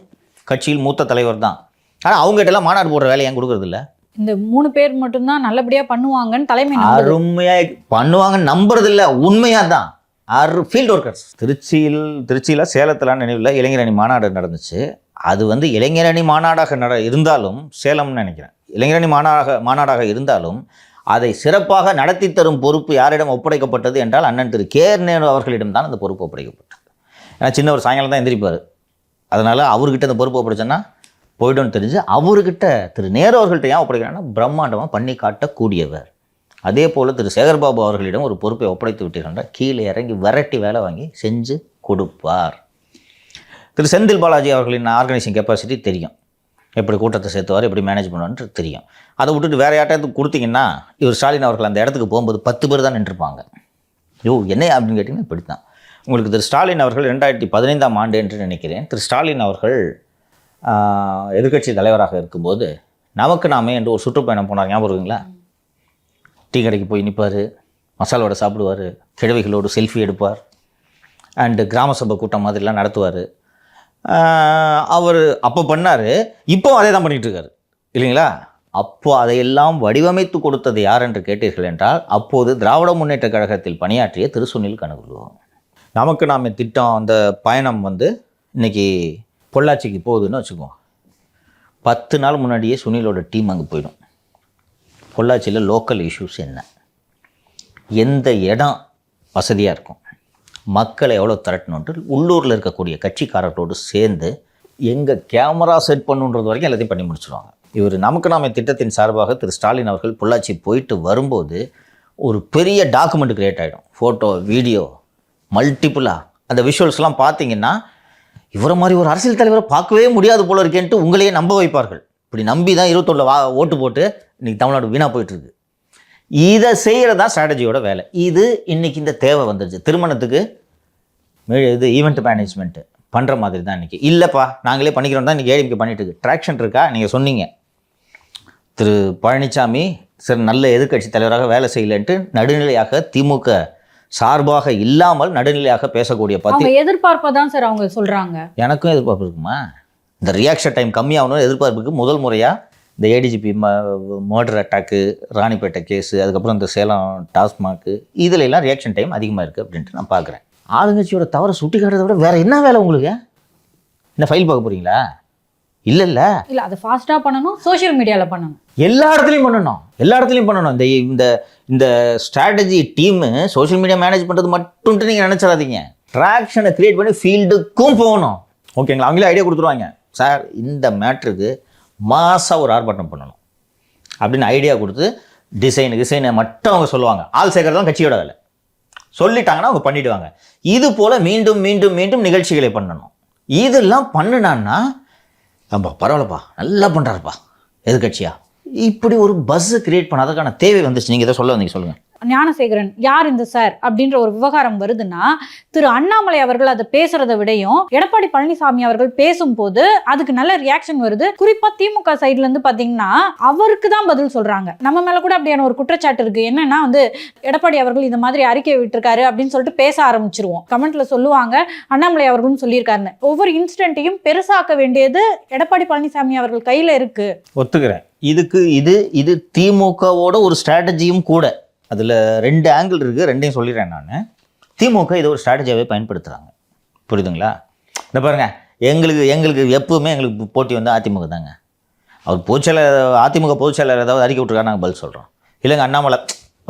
கட்சியில் மூத்த தலைவர் தான். ஆனால் அவங்ககிட்டலாம் மாநாடு போடுற வேலை ஏன் கொடுக்குறதில்ல? இந்த 3 பேர் மட்டும்தான் நல்லபடியாக பண்ணுவாங்கன்னு தலைமை அருமையாக பண்ணுவாங்கன்னு நம்புறதில்ல. உண்மையாக தான். Field workers. திருச்சியில் சேலத்திலான்னு நினைவில் இளைஞரணி மாநாடு நடந்துச்சு. அது இளைஞரணி மாநாடாக இருந்தாலும் சேலம்னு நினைக்கிறேன், இளைஞரணி மாநாடாக இருந்தாலும் அதை சிறப்பாக நடத்தி தரும் பொறுப்பு யாரிடம் ஒப்படைக்கப்பட்டது என்றால் அண்ணன் திரு நேரு அவர்களிடம் தான் அந்த பொறுப்பு ஒப்படைக்கப்பட்டது. ஏன்னா சின்னவர் சாயங்காலம் தான் எந்திரிப்பார். அதனால் அவர்கிட்ட அந்த பொறுப்பு ஒப்படைச்சோன்னா போய்டும்னு தெரிஞ்சு அவர்கிட்ட திரு நேரு அவர்கள்ட்ட ஏன் ஒப்படைக்கிறாங்கன்னா பிரம்மாண்டமாக பண்ணி காட்டக்கூடியவர். அதே போல் திரு சேகர்பாபு அவர்களிடம் ஒரு பொறுப்பை ஒப்படைத்து விட்டீர்கள், கீழே இறங்கி விரட்டி வேலை வாங்கி செஞ்சு கொடுப்பார். திரு செந்தில் பாலாஜி அவர்களின் ஆர்கனைசிங் கெப்பாசிட்டி தெரியும், எப்படி கூட்டத்தை சேர்த்துவார், எப்படி மேனேஜ் பண்ணுவார்னு தெரியும். அதை விட்டுட்டு வேறு யார்ட்டாவது கொடுத்தீங்கன்னா இவர் ஸ்டாலின் அவர்கள் அந்த இடத்துக்கு போகும்போது 10 பேர் தான் நின்றுருப்பாங்க. என்ன அப்படின்னு கேட்டிங்கன்னா இப்படி தான். உங்களுக்கு திரு ஸ்டாலின் அவர்கள் 2015ஆம் ஆண்டு என்று நினைக்கிறேன், திரு ஸ்டாலின் அவர்கள் எதிர்க்கட்சி தலைவராக இருக்கும்போது நமக்கு நாமே என்று ஒரு சுற்றுப்பயணம் போனார், ஞாபகம் இருக்குங்களா? டீ கடைக்கு போய் நிற்பார், மசாலா வடை சாப்பிடுவார், கிழவிகளோடு செல்ஃபி எடுப்பார், அண்டு கிராம சபை கூட்டம் மாதிரிலாம் நடத்துவார். அவர் அப்போ பண்ணார், இப்போ அதே தான் பண்ணிகிட்டு இருக்காரு இல்லைங்களா? அப்போ அதையெல்லாம் வடிவமைத்து கொடுத்தது யார் என்று கேட்டீர்கள் என்றால், அப்போது திராவிட முன்னேற்ற கழகத்தில் பணியாற்றிய திரு சுனில் கனகலு. நமக்கு நாம் திட்டம் அந்த பயணம் வந்து இன்றைக்கி பொள்ளாச்சிக்கு போகுதுன்னு வச்சுக்குவோம். 10 நாள் முன்னாடியே சுனிலோட டீம் அங்கே போயிடும். பொள்ளாச்சியில் லோக்கல் இஷ்யூஸ் என்ன, எந்த இடம் வசதியாக இருக்கும், மக்களை எவ்வளோ திரட்டணுன்ட்டு உள்ளூரில் இருக்கக்கூடிய கட்சிக்காரர்களோடு சேர்ந்து எங்கே கேமரா செட் பண்ணுன்றது வரைக்கும் எல்லாத்தையும் பண்ணி முடிச்சுருவாங்க. இவர் நமக்கு நாம திட்டத்தின் சார்பாக திரு ஸ்டாலின் அவர்கள் பொள்ளாச்சி போயிட்டு வரும்போது ஒரு பெரிய டாக்குமெண்ட் கிரியேட் ஆகிடும். ஃபோட்டோ, வீடியோ, மல்டிப்புளாக அந்த விஷுவல்ஸ்லாம் பார்த்தீங்கன்னா இவரை மாதிரி ஒரு அரசியல் தலைவரை பார்க்கவே முடியாது போல இருக்கேன்ட்டு உங்களையே நம்ப வைப்பார்கள். இப்படி நம்பி தான் 21 ஓட்டு போட்டு இன்றைக்கி தமிழ்நாடு வீணாக போயிட்டுருக்கு. இதை செய்கிறது தான் ஸ்ட்ராட்டஜியோட வேலை. இது இன்றைக்கி இந்த தேவை வந்துடுச்சு. திருமணத்துக்கு இது ஈவெண்ட் மேனேஜ்மெண்ட்டு பண்ணுற மாதிரி தான் இன்றைக்கி. இல்லைப்பா நாங்களே பண்ணிக்கிறோம் தான் இன்றைக்கி ஏடிஎம்கே பண்ணிட்டு இருக்கு. ட்ராக்ஷன் இருக்கா? நீங்கள் சொன்னீங்க திரு பழனிசாமி சரி நல்ல எதிர்க்கட்சி தலைவராக வேலை செய்யலன்ட்டு நடுநிலையாக திமுக சார்பாக இல்லாமல் நடுநிலையாக பேசக்கூடிய பற்றி எதிர்பார்ப்பை தான் சார் அவங்க சொல்கிறாங்க. எனக்கும் எதிர்பார்ப்பு இருக்குமா? இந்த ரியாக்ஷன் டைம் கம்மியாகணும் எதிர்பார்ப்புக்கு முதல் முறையாக இந்த ADGP murder attack, Ranipet case, அதுக்கப்புறம் இந்த சேலம் டாஸ்மாக்கு, இதிலெல்லாம் ரியாக்ஷன் டைம் அதிகமாக இருக்குது அப்படின்ட்டு நான் பார்க்குறேன். ஆளுங்கட்சியோட தவறை சுட்டி காட்டுறதை விட வேறு என்ன வேலை உங்களுக்கு? என்ன ஃபைல் பார்க்க போகிறீங்களா? இல்லை அதை ஃபாஸ்ட்டாக பண்ணணும், சோஷியல் மீடியாவில் பண்ணணும், எல்லா இடத்துலையும் பண்ணணும். இந்த இந்த strategy team social media manage பண்ணுறது மட்டும்ட்டு நீங்கள் நினச்சிடாதீங்க. ட்ராக்ஷனை க்ரியேட் பண்ணி ஃபீல்டுக்கும் போகணும். ஓகேங்களா? அவங்களே ஐடியா கொடுத்துருவாங்க. சார் இந்த மேட்ருக்கு மாசாக ஒரு ஆர்ப்பாட்டம் பண்ணணும் அப்படின்னு ஐடியா கொடுத்து டிசைனை மட்டும் அவங்க சொல்லுவாங்க. ஆள் சேர்க்கறது தான் கட்சியோட வேலை. சொல்லிட்டாங்கன்னா அவங்க பண்ணிவிடுவாங்க. இது போல் மீண்டும் மீண்டும் மீண்டும் நிகழ்ச்சிகளை பண்ணணும். இதெல்லாம் பண்ணினான்னா அப்பா பரவாயில்லப்பா நல்லா பண்ணுறாருப்பா எதிர்கட்சியா, இப்படி ஒரு பஸ்ஸு கிரியேட் பண்ண அதற்கான தேவை வந்துச்சு. நீங்கள் இதை சொல்ல வந்தீங்க, சொல்லுங்கள். ஞானசேகரன் யார் இந்த சார் அப்படின்ற ஒரு விவகாரம் வருதுன்னா, திரு அண்ணாமலை அவர்கள் அதை பேசுறதை விடையும் எடப்பாடி பழனிசாமி அவர்கள் பேசும்போது அதுக்கு நல்ல ரியாக்ஷன் வருது. குறிப்பா திமுக சைட்ல இருந்து பாத்தீங்கன்னா அவருக்கு தான் பதில் சொல்றாங்க. நம்ம மேல கூட அப்படியான ஒரு குற்றச்சாட்டு இருக்கு. என்னன்னா வந்து எடப்பாடி அவர்கள் இந்த மாதிரி அறிக்கை விட்டுருக்காரு அப்படின்னு சொல்லிட்டு பேச ஆரம்பிச்சிருவோம். கமெண்ட்ல சொல்லுவாங்க அண்ணாமலை அவர்களும் சொல்லியிருக்காருன்னு. ஒவ்வொரு இன்சிடென்ட்டையும் பெருசாக்க வேண்டியது எடப்பாடி பழனிசாமி அவர்கள் கையில இருக்கு. ஒத்துக்கிறேன். இதுக்கு இது திமுகவோட ஒரு ஸ்ட்ராட்டஜியும் கூட. அதில் 2 ஆங்கிள் இருக்குது, ரெண்டையும் சொல்லிடுறேன் நான். திமுக இதை ஒரு ஸ்ட்ராட்டஜியாகவே பயன்படுத்துகிறாங்க. புரியுதுங்களா? இந்த பாருங்கள், எங்களுக்கு எப்பவுமே எங்களுக்கு போட்டி வந்து அதிமுக தாங்க. அவர் அதிமுக பொதுச்செயலாளர் ஏதாவது அறிக்கை விட்டுருக்காரு, நாங்கள் பதில் சொல்கிறோம். இல்லைங்க அண்ணாமலை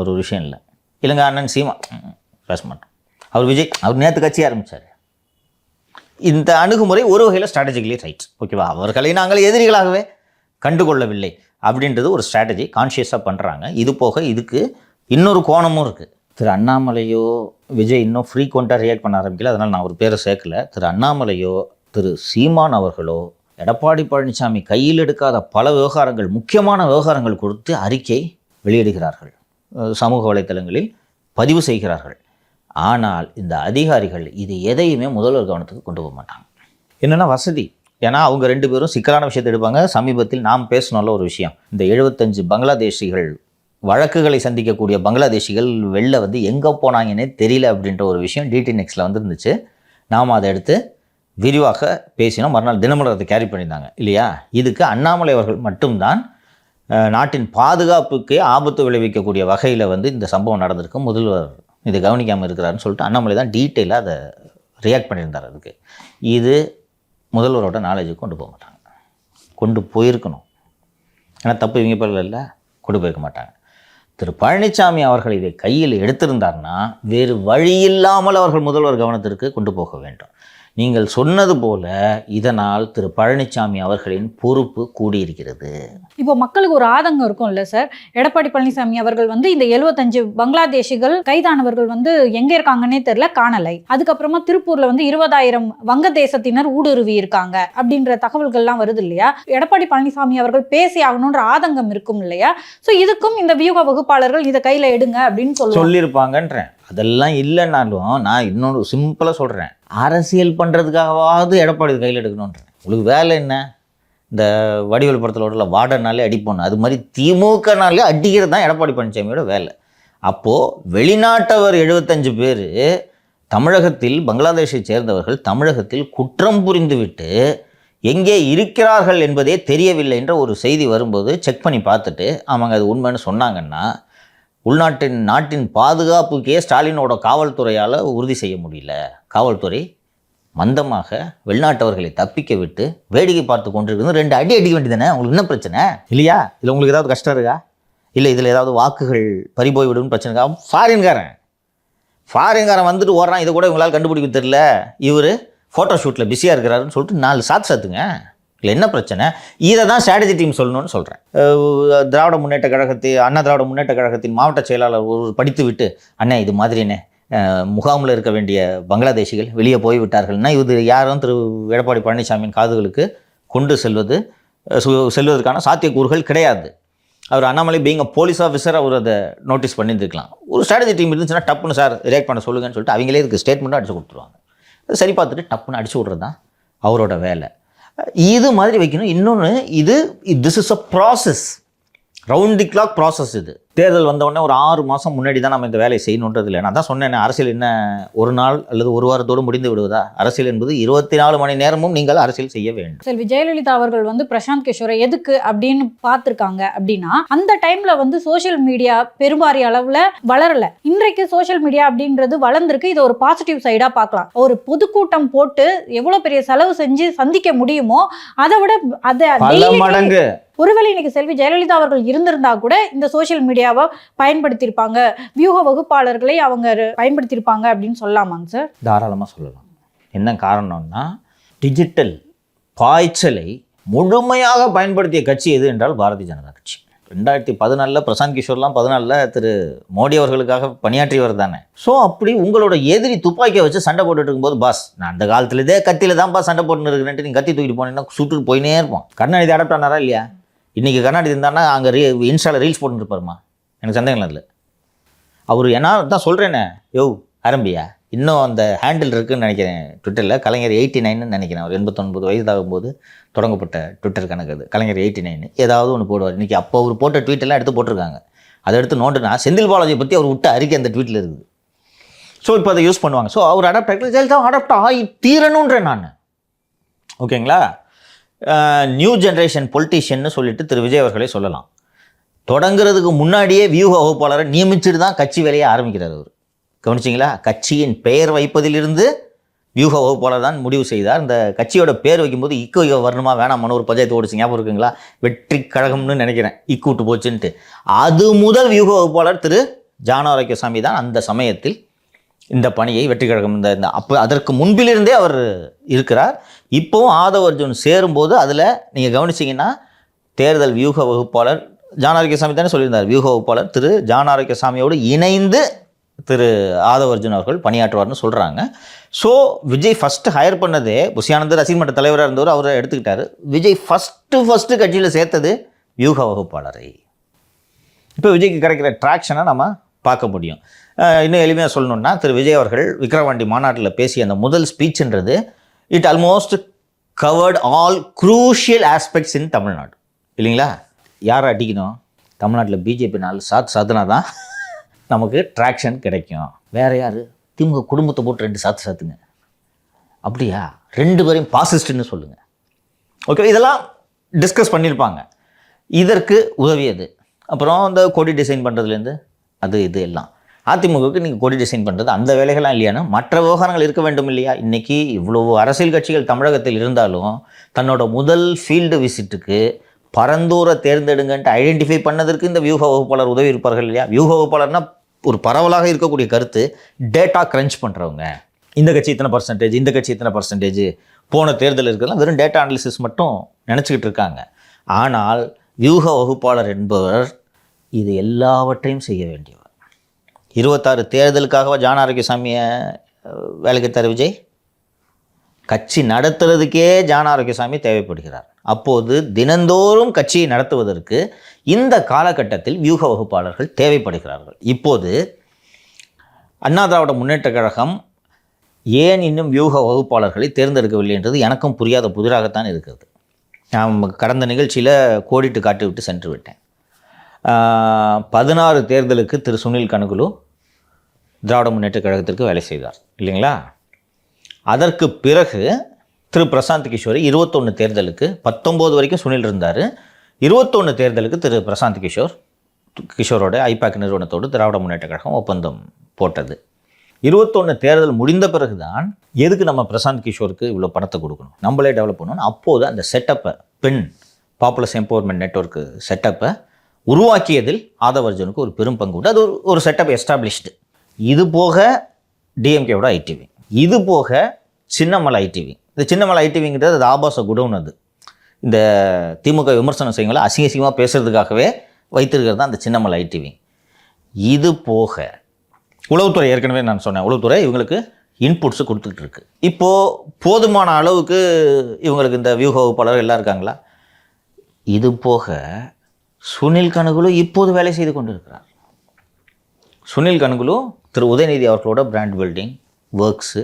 ஒரு விஷயம் இல்லை, இல்லைங்க அண்ணன் சீமா பேச மாட்டோம். அவர் விஜய் அவர் நேற்று கட்சி ஆரம்பித்தார். இந்த அணுகுமுறை ஒரு வகையில் ஸ்ட்ராட்டஜிக்கலி ரைட். ஓகேவா? அவர்களை நாங்கள் எதிரிகளாகவே கண்டுகொள்ளவில்லை அப்படின்றது ஒரு ஸ்ட்ராட்டஜி கான்ஷியஸாக பண்ணுறாங்க. இது போக இதுக்கு இன்னொரு கோணமும் இருக்குது. திரு அண்ணாமலையோ விஜய் இன்னும் ஃப்ரீக்வெண்ட்டாக ரியாக்ட் பண்ண ஆரம்பிக்கல, அதனால் நான் ஒரு பேரை சேர்க்கல. திரு அண்ணாமலையோ திரு சீமான் அவர்களோ எடப்பாடி பழனிசாமி கையில் எடுக்காத பல விவகாரங்கள், முக்கியமான விவகாரங்கள் கொடுத்து அறிக்கை வெளியிடுகிறார்கள், சமூக வலைத்தளங்களில் பதிவு செய்கிறார்கள். ஆனால் இந்த அதிகாரிகள் இது எதையுமே முதல்வர் கவனத்துக்கு கொண்டு போக மாட்டாங்க. என்னென்னா வசதி. ஏன்னா அவங்க 2 பேரும் சிக்கலான விஷயத்தை எடுப்பாங்க. சமீபத்தில் நாம் பேசணும்ல ஒரு விஷயம், இந்த 75 பங்களாதேஷிகள் வழக்குகளை சந்திக்கக்கூடிய பங்களாதேஷிகள் வெளில வந்து எங்கே போனாங்கன்னே தெரியல அப்படின்ற ஒரு விஷயம் டிடி நெக்ஸ்ட்டில் வந்துருந்துச்சு. நாம் அதை எடுத்து விரிவாக பேசினோம். மறுநாள் தினமலரத்தை கேரி பண்ணியிருந்தாங்க இல்லையா? இதுக்கு அண்ணாமலை அவர்கள் மட்டும்தான் நாட்டின் பாதுகாப்புக்கு ஆபத்து விளைவிக்கக்கூடிய வகையில் வந்து இந்த சம்பவம் நடந்திருக்கு, முதல்வர் இதை கவனிக்காமல் இருக்கிறாருன்னு சொல்லிட்டு அண்ணாமலை தான் டீட்டெயிலாக அதை ரியாக்ட் பண்ணியிருந்தார். அதுக்கு இது முதல்வரோட நாலேஜுக்கு கொண்டு போக மாட்டாங்க. கொண்டு போயிருக்கணும். ஏன்னா தப்பு இவங்க பேரில் இல்லை, கொண்டு போயிருக்க மாட்டாங்க. திரு பழனிசாமி அவர்கள் இதை கையில் எடுத்திருந்தார்னா வேறு வழி இல்லாமல் அவர்கள் முதல்வர் கவனத்திற்கு கொண்டு போக வேண்டும். நீங்கள் சொன்னது போல இதனால் திரு பழனிசாமி அவர்களின் பொறுப்பு கூடியிருக்கிறது. இப்போ மக்களுக்கு ஒரு ஆதங்கம் இருக்கும்ல சார், எடப்பாடி பழனிசாமி அவர்கள் வந்து இந்த 75 பங்களாதேஷிகள் கைதானவர்கள் வந்து எங்க இருக்காங்கன்னே தெரியல, காணலை. அதுக்கப்புறமா திருப்பூர்ல வந்து 20,000 வங்கதேசத்தினர் ஊடுருவி இருக்காங்க அப்படின்ற தகவல்கள்லாம் வருது இல்லையா? எடப்பாடி பழனிசாமி அவர்கள் பேசி ஆகணுன்ற ஆதங்கம் இருக்கும் இல்லையா? ஸோ இதுக்கும் இந்த வியூக வகுப்பாளர்கள் இதை கையில எடுங்க அப்படின்னு சொல்லியிருப்பாங்கன்றேன். அதெல்லாம் இல்லைன்னாலும் நான் இன்னொன்று சிம்பிளாக சொல்கிறேன், அரசியல் பண்ணுறதுக்காகவாவது எடப்பாடி கையில் எடுக்கணுன்றேன். உங்களுக்கு வேலை என்ன? இந்த வடிவேல் படத்தில் வார்டனாலே அடிப்போம், அது மாதிரி திமுகனாலே அடிக்கிறது தான் எடப்பாடி பழனிசாமியோட வேலை. அப்போது வெளிநாட்டவர் 75 பேர் தமிழகத்தில் பங்களாதேஷை சேர்ந்தவர்கள் தமிழகத்தில் குற்றம் புரிந்துவிட்டு எங்கே இருக்கிறார்கள் என்பதே தெரியவில்லை என்ற ஒரு செய்தி வரும்போது செக் பண்ணி பார்த்துட்டு அவங்க அது உண்மைன்னு சொன்னாங்கன்னா நாட்டின் பாதுகாப்புக்கே ஸ்டாலினோட காவல்துறையால் உறுதி செய்ய முடியல. காவல்துறை மந்தமாக வெளிநாட்டவர்களை தப்பிக்க விட்டு வேடிக்கை பார்த்து கொண்டிருக்கிறது. 2 அடி அடிக்க வேண்டியதானே? உங்களுக்கு என்ன பிரச்சனை இல்லையா? இல்லை உங்களுக்கு ஏதாவது கஷ்டம் இருக்கா? இல்லை இதில் ஏதாவது வாக்குகள் பறிபோய் விடுன்னு பிரச்சனை இருக்கா? ஃபாரின்காரன் வந்துட்டு ஓடுறான், இதை கூட இவங்களால் கண்டுபிடிக்க தெரியல, இவர் ஃபோட்டோ ஷூட்டில் பிஸியாக இருக்கிறாருன்னு சொல்லிட்டு 4 சாத்துங்க. இல்லை என்ன பிரச்சனை? இதை தான் ஸ்ட்ராட்டஜி டீம் சொல்லணும்னு சொல்கிறேன். அண்ணா திராவிட முன்னேற்ற கழகத்தின் மாவட்ட செயலாளர் ஒரு படித்து விட்டு, அண்ணே இது மாதிரி என்ன முகாமில் இருக்க வேண்டிய பங்களாதேஷிகள் வெளியே போய்விட்டார்கள்னா இது யாரும் திரு எடப்பாடி பழனிசாமியின் காதுகளுக்கு கொண்டு செல்வதற்கான சாத்தியக்கூறுகள் கிடையாது. அவர் அண்ணாமலை பீங் போலீஸ் ஆஃபீஸர் அவர் அதை நோட்டீஸ் பண்ணியிருந்துருக்கலாம். ஒரு ஸ்ட்ராட்டஜி டீம் இருந்துச்சுன்னா டப்புன்னு சார் ரியாக்ட் பண்ண சொல்லுங்கன்னு சொல்லிட்டு அவங்களே இதுக்கு ஸ்டேட்மெண்ட்டும் அடிச்சு கொடுத்துருவாங்க. சரி பார்த்துட்டு டப்புன்னு அடிச்சு விட்றது தான் அவரோட வேலை. இது மாதிரி வைக்கணும். இன்னொன்று, this is a process, round the clock process. இது தேர்தல் வந்தவுடனே ஒரு 6 மாதம் முன்னாடி தான் நம்ம இந்த வேலையை செய்யணுன்றது இல்லை. நான் தான் சொன்னேன், அரசியல் என்ன ஒரு நாள் அல்லது ஒரு வாரத்தோடு முடிந்து விடுவதா? அரசியல் என்பது 24 மணி நேரமும் நீங்கள் அரசியல் செய்ய வேண்டும். செல்வி ஜெயலலிதா அவர்கள் வந்து பிரசாந்த் கிஷோரை எதுக்கு அப்படின்னு பார்த்துருக்காங்க அப்படின்னா, அந்த டைம்ல வந்து சோஷியல் மீடியா பெரும்பாரிய அளவுல வளரல. இன்றைக்கு சோஷியல் மீடியா அப்படின்றது வளர்ந்துருக்கு. இதை ஒரு பாசிட்டிவ் சைடா பார்க்கலாம். ஒரு பொதுக்கூட்டம் போட்டு எவ்வளவு பெரிய செலவு செஞ்சு சந்திக்க முடியுமோ அதை விட பல மடங்கு. ஒருவேளை இன்னைக்கு செல்வி ஜெயலலிதா அவர்கள் இருந்திருந்தா கூட இந்த சோஷியல் மீடியாவை பயன்படுத்தியிருப்பாங்க, வியூக வகுப்பாளர்களை அவங்க பயன்படுத்தியிருப்பாங்க அப்படின்னு சொல்லலாமாங்க சார்? தாராளமாக சொல்லலாம். என்ன காரணம்னா, டிஜிட்டல் பாய்ச்சலை முழுமையாக பயன்படுத்திய கட்சி எது என்றால் பாரதிய ஜனதா கட்சி. 2014 பிரசாந்த் கிஷோர்லாம் 14 திரு மோடி அவர்களுக்காக பணியாற்றியவர் தானே. ஸோ அப்படி உங்களோட எதிரி துப்பாக்கியை வச்சு சண்டை போட்டுட்டு இருக்கும்போது, பாஸ் நான் அந்த காலத்துலேயே கத்தியில் தான்ப்பா சண்டை போட்டுன்னு இருக்கிறேன்ட்டு நீங்கள் கத்தி தூக்கிட்டு போனீங்கன்னா சுட்டுட்டு போயினே இருப்போம். கருணாநிதி அடாப்ட் ஆனாரா இல்லையா? இன்றைக்கி கருணாநிதி இருந்தானா அங்கே இன்ஸ்டாவில் ரீல்ஸ் போட்டுன்னு இருப்பாருமா? எனக்கு சந்தேகம் இல்லை. அவர் ஏன்னா தான் சொல்கிறேனே, ஆரம்பியா இன்னும் அந்த ஹேண்டில் இருக்குதுன்னு நினைக்கிறேன் ட்விட்டரில். கலைஞர் 89ன்னு நினைக்கிறேன். அவர் 89 வயதாகும்போது தொடங்கப்பட்ட ட்விட்டர் கணக்கு அது. கலைஞர் 89 ஏதாவது ஒன்று போடுவார். இன்றைக்கி அப்போ அவர் போட்ட ட்வீட்டெல்லாம் எடுத்து போட்டிருக்காங்க. அதை எடுத்து நோண்டுனா செந்தில் பாலாஜியை பற்றி அவர் விட்ட அறிக்கை அந்த ட்வீட்டில் இருக்குது. ஸோ இப்போ அதை யூஸ் பண்ணுவாங்க. ஸோ அவர் அடாப்ட் ஆகி தீரணுன்றேன் நான். ஓகேங்களா? நியூ ஜென்ரேஷன் பொலிட்டீஷியன்னு சொல்லிட்டு திரு விஜய் அவர்களே சொல்லலாம். தொடங்குறதுக்கு முன்னாடியே வியூக வகுப்பாளரை நியமிச்சுட்டு தான் கட்சி வேலையை ஆரம்பிக்கிறார் அவர். கவனிச்சிங்களா? கட்சியின் பெயர் வைப்பதிலிருந்து வியூக வகுப்பாளர் தான் முடிவு செய்தார். இந்த கட்சியோட பேர் வைக்கும்போது இக்கு வரணுமா வேணாமான்னு ஒரு பஞ்சாயத்து ஓடிச்சு, ஞாபகம் இருக்குங்களா? வெற்றி கழகம்னு நினைக்கிறேன், இக்கு விட்டு போச்சுன்ட்டு. அது முதல் வியூக வகுப்பாளர் திரு ஜான ஆரோக்கியசாமி தான் அந்த சமயத்தில் இந்த பணியை வெற்றி கழகம் இந்த அப்போ அதற்கு முன்பிலிருந்தே அவர் இருக்கிறார். இப்போவும் ஆதவ் அர்ஜுன் சேரும்போது அதில் நீங்கள் கவனிச்சிங்கன்னா தேர்தல் வியூக வகுப்பாளர் ஜான ஆரோக்கியசாமி தானே சொல்லியிருந்தார். வியூக வகுப்பாளர் திரு ஜான ஆரோக்கியசாமியோடு இணைந்து திரு ஆதவ் அர்ஜுன் அவர்கள் பணியாற்றுவார்னு சொல்கிறாங்க. ஸோ விஜய் ஃபஸ்ட்டு ஹையர் பண்ணதே புஷியானந்தர் ரசிகர் மன்ற தலைவராக இருந்தவர், அவரை எடுத்துக்கிட்டார். விஜய் ஃபஸ்ட்டு கட்சியில் சேர்த்தது வியூக வகுப்பாளரை. இப்போ விஜய்க்கு கிடைக்கிற ட்ராக்ஷனை நம்ம பார்க்க முடியும். இன்னும் எளிமையாக சொல்லணுன்னா, திரு விஜய் அவர்கள் விக்கிரவாண்டி மாநாட்டில் பேசிய அந்த முதல் ஸ்பீச்சுன்றது it almost covered all crucial aspects in Tamil Nadu. இல்லைங்களா? யாரை அடிக்கணும்? தமிழ்நாட்டில் பிஜேபி 4 சாத்துனா தான் நமக்கு ட்ராக்ஷன் கிடைக்கும். வேறு யார்? திமுக குடும்பத்தை போட்டு 2 சாத்துங்க. அப்படியா? 2 பேரையும் பாசிஸ்ட்னு சொல்லுங்கள். ஓகே, இதெல்லாம் டிஸ்கஸ் பண்ணியிருப்பாங்க. இதற்கு உதவியது அப்புறம் இந்த கொடி டிசைன் பண்ணுறதுலேருந்து அது இது எல்லாம். அதிமுகவுக்கு நீங்கள் கொடி டிசைன் பண்ணுறது அந்த வேலைகள்லாம் இல்லையானா மற்ற விவகாரங்கள் இருக்க வேண்டும் இல்லையா? இன்றைக்கி இவ்வளோ அரசியல் கட்சிகள் தமிழகத்தில் இருந்தாலும் தன்னோட முதல் ஃபீல்டு விசிட்டுக்கு பரந்தூர தேர்ந்தெடுங்கன்ட்டு ஐடென்டிஃபை பண்ணதற்கு இந்த வியூக வகுப்பாளர் உதவி இருப்பார்கள் இல்லையா? வியூக வகுப்பாளர்னால் ஒரு பரவலாக இருக்கக்கூடிய கருத்து டேட்டா க்ரன்ச் பண்ணுறவங்க. இந்த கட்சி இத்தனை பர்சன்டேஜ், இந்த கட்சி இத்தனை பர்சன்டேஜ், போன தேர்தல் இருக்கிறதுலாம் வெறும் டேட்டா அனாலிசிஸ் மட்டும் நினச்சிக்கிட்டு இருக்காங்க. ஆனால் வியூக வகுப்பாளர் என்பவர் இது எல்லாவற்றையும் செய்ய வேண்டியவர். 26 தேர்தலுக்காகவா ஜான ஆரோக்கியசாமியை வேலைக்கு தர விஜய்? கட்சி நடத்துறதுக்கே ஜான ஆரோக்கியசாமி தேவைப்படுகிறார். அப்போது தினந்தோறும் கட்சியை நடத்துவதற்கு இந்த காலகட்டத்தில் வியூக வகுப்பாளர்கள் தேவைப்படுகிறார்கள். இப்போது அண்ணா திராவிட முன்னேற்ற கழகம் ஏன் இன்னும் வியூக வகுப்பாளர்களை தேர்ந்தெடுக்கவில்லை என்றது எனக்கும் புரியாத புதிராகத்தான் இருக்கிறது. நான் கடந்த நிகழ்ச்சியில் கோடிட்டு காட்டிவிட்டு சென்று விட்டேன். 16 தேர்தலுக்கு திரு சுனில் கனுகுலு திராவிட முன்னேற்ற கழகத்திற்கு வேலை செய்தார் இல்லைங்களா? அதற்கு பிறகு திரு பிரசாந்த் கிஷோரை 21 தேர்தலுக்கு 19 வரைக்கும் சுனில் இருந்தார். 21 தேர்தலுக்கு திரு பிரசாந்த் கிஷோரோட ஐபாக் நிறுவனத்தோடு திராவிட முன்னேற்ற கழகம் ஒப்பந்தம் போட்டது. 21 தேர்தல் முடிந்த பிறகு தான் எதுக்கு நம்ம பிரசாந்த் கிஷோருக்கு இவ்வளோ பணத்தை கொடுக்கணும், நம்மளே டெவலப் பண்ணணும். அப்போது அந்த செட்டப்பை பெண் பாப்புலர்ஸ் எம்பவர்மெண்ட் நெட்வொர்க்கு செட்டப்பை உருவாக்கியதில் ஆதவ் அர்ஜுனுக்கு ஒரு பெரும் பங்கு உண்டு. அது ஒரு செட்டப் எஸ்டாப்ளிஷ்டு. இது போக டிஎம்கேவோட ஐடிவி, இது போக சின்னமலை ஐடிவி. இந்த சின்னமலை ஐடிவிங்கிறது அது ஆபாச குடவுன். அது இந்த திமுக விமர்சனம் செய்யுங்களா அசிங்கமாக பேசுகிறதுக்காகவே வைத்திருக்கிறது தான் அந்த சின்னமலை ஐடிவி. இது போக உளவுத்துறை, ஏற்கனவே நான் சொன்னேன், உளவுத்துறை இவங்களுக்கு இன்புட்ஸு கொடுத்துக்கிட்டு இருக்கு. இப்போது போதுமான அளவுக்கு இவங்களுக்கு இந்த வியூக வகுப்பாளர் எல்லாம் இருக்காங்களா? இது போக சுனில் கனுகுலு இப்போது வேலை செய்து கொண்டு இருக்கிறார். சுனில் கனுகுலு திரு உதயநிதி அவர்களோட brand building works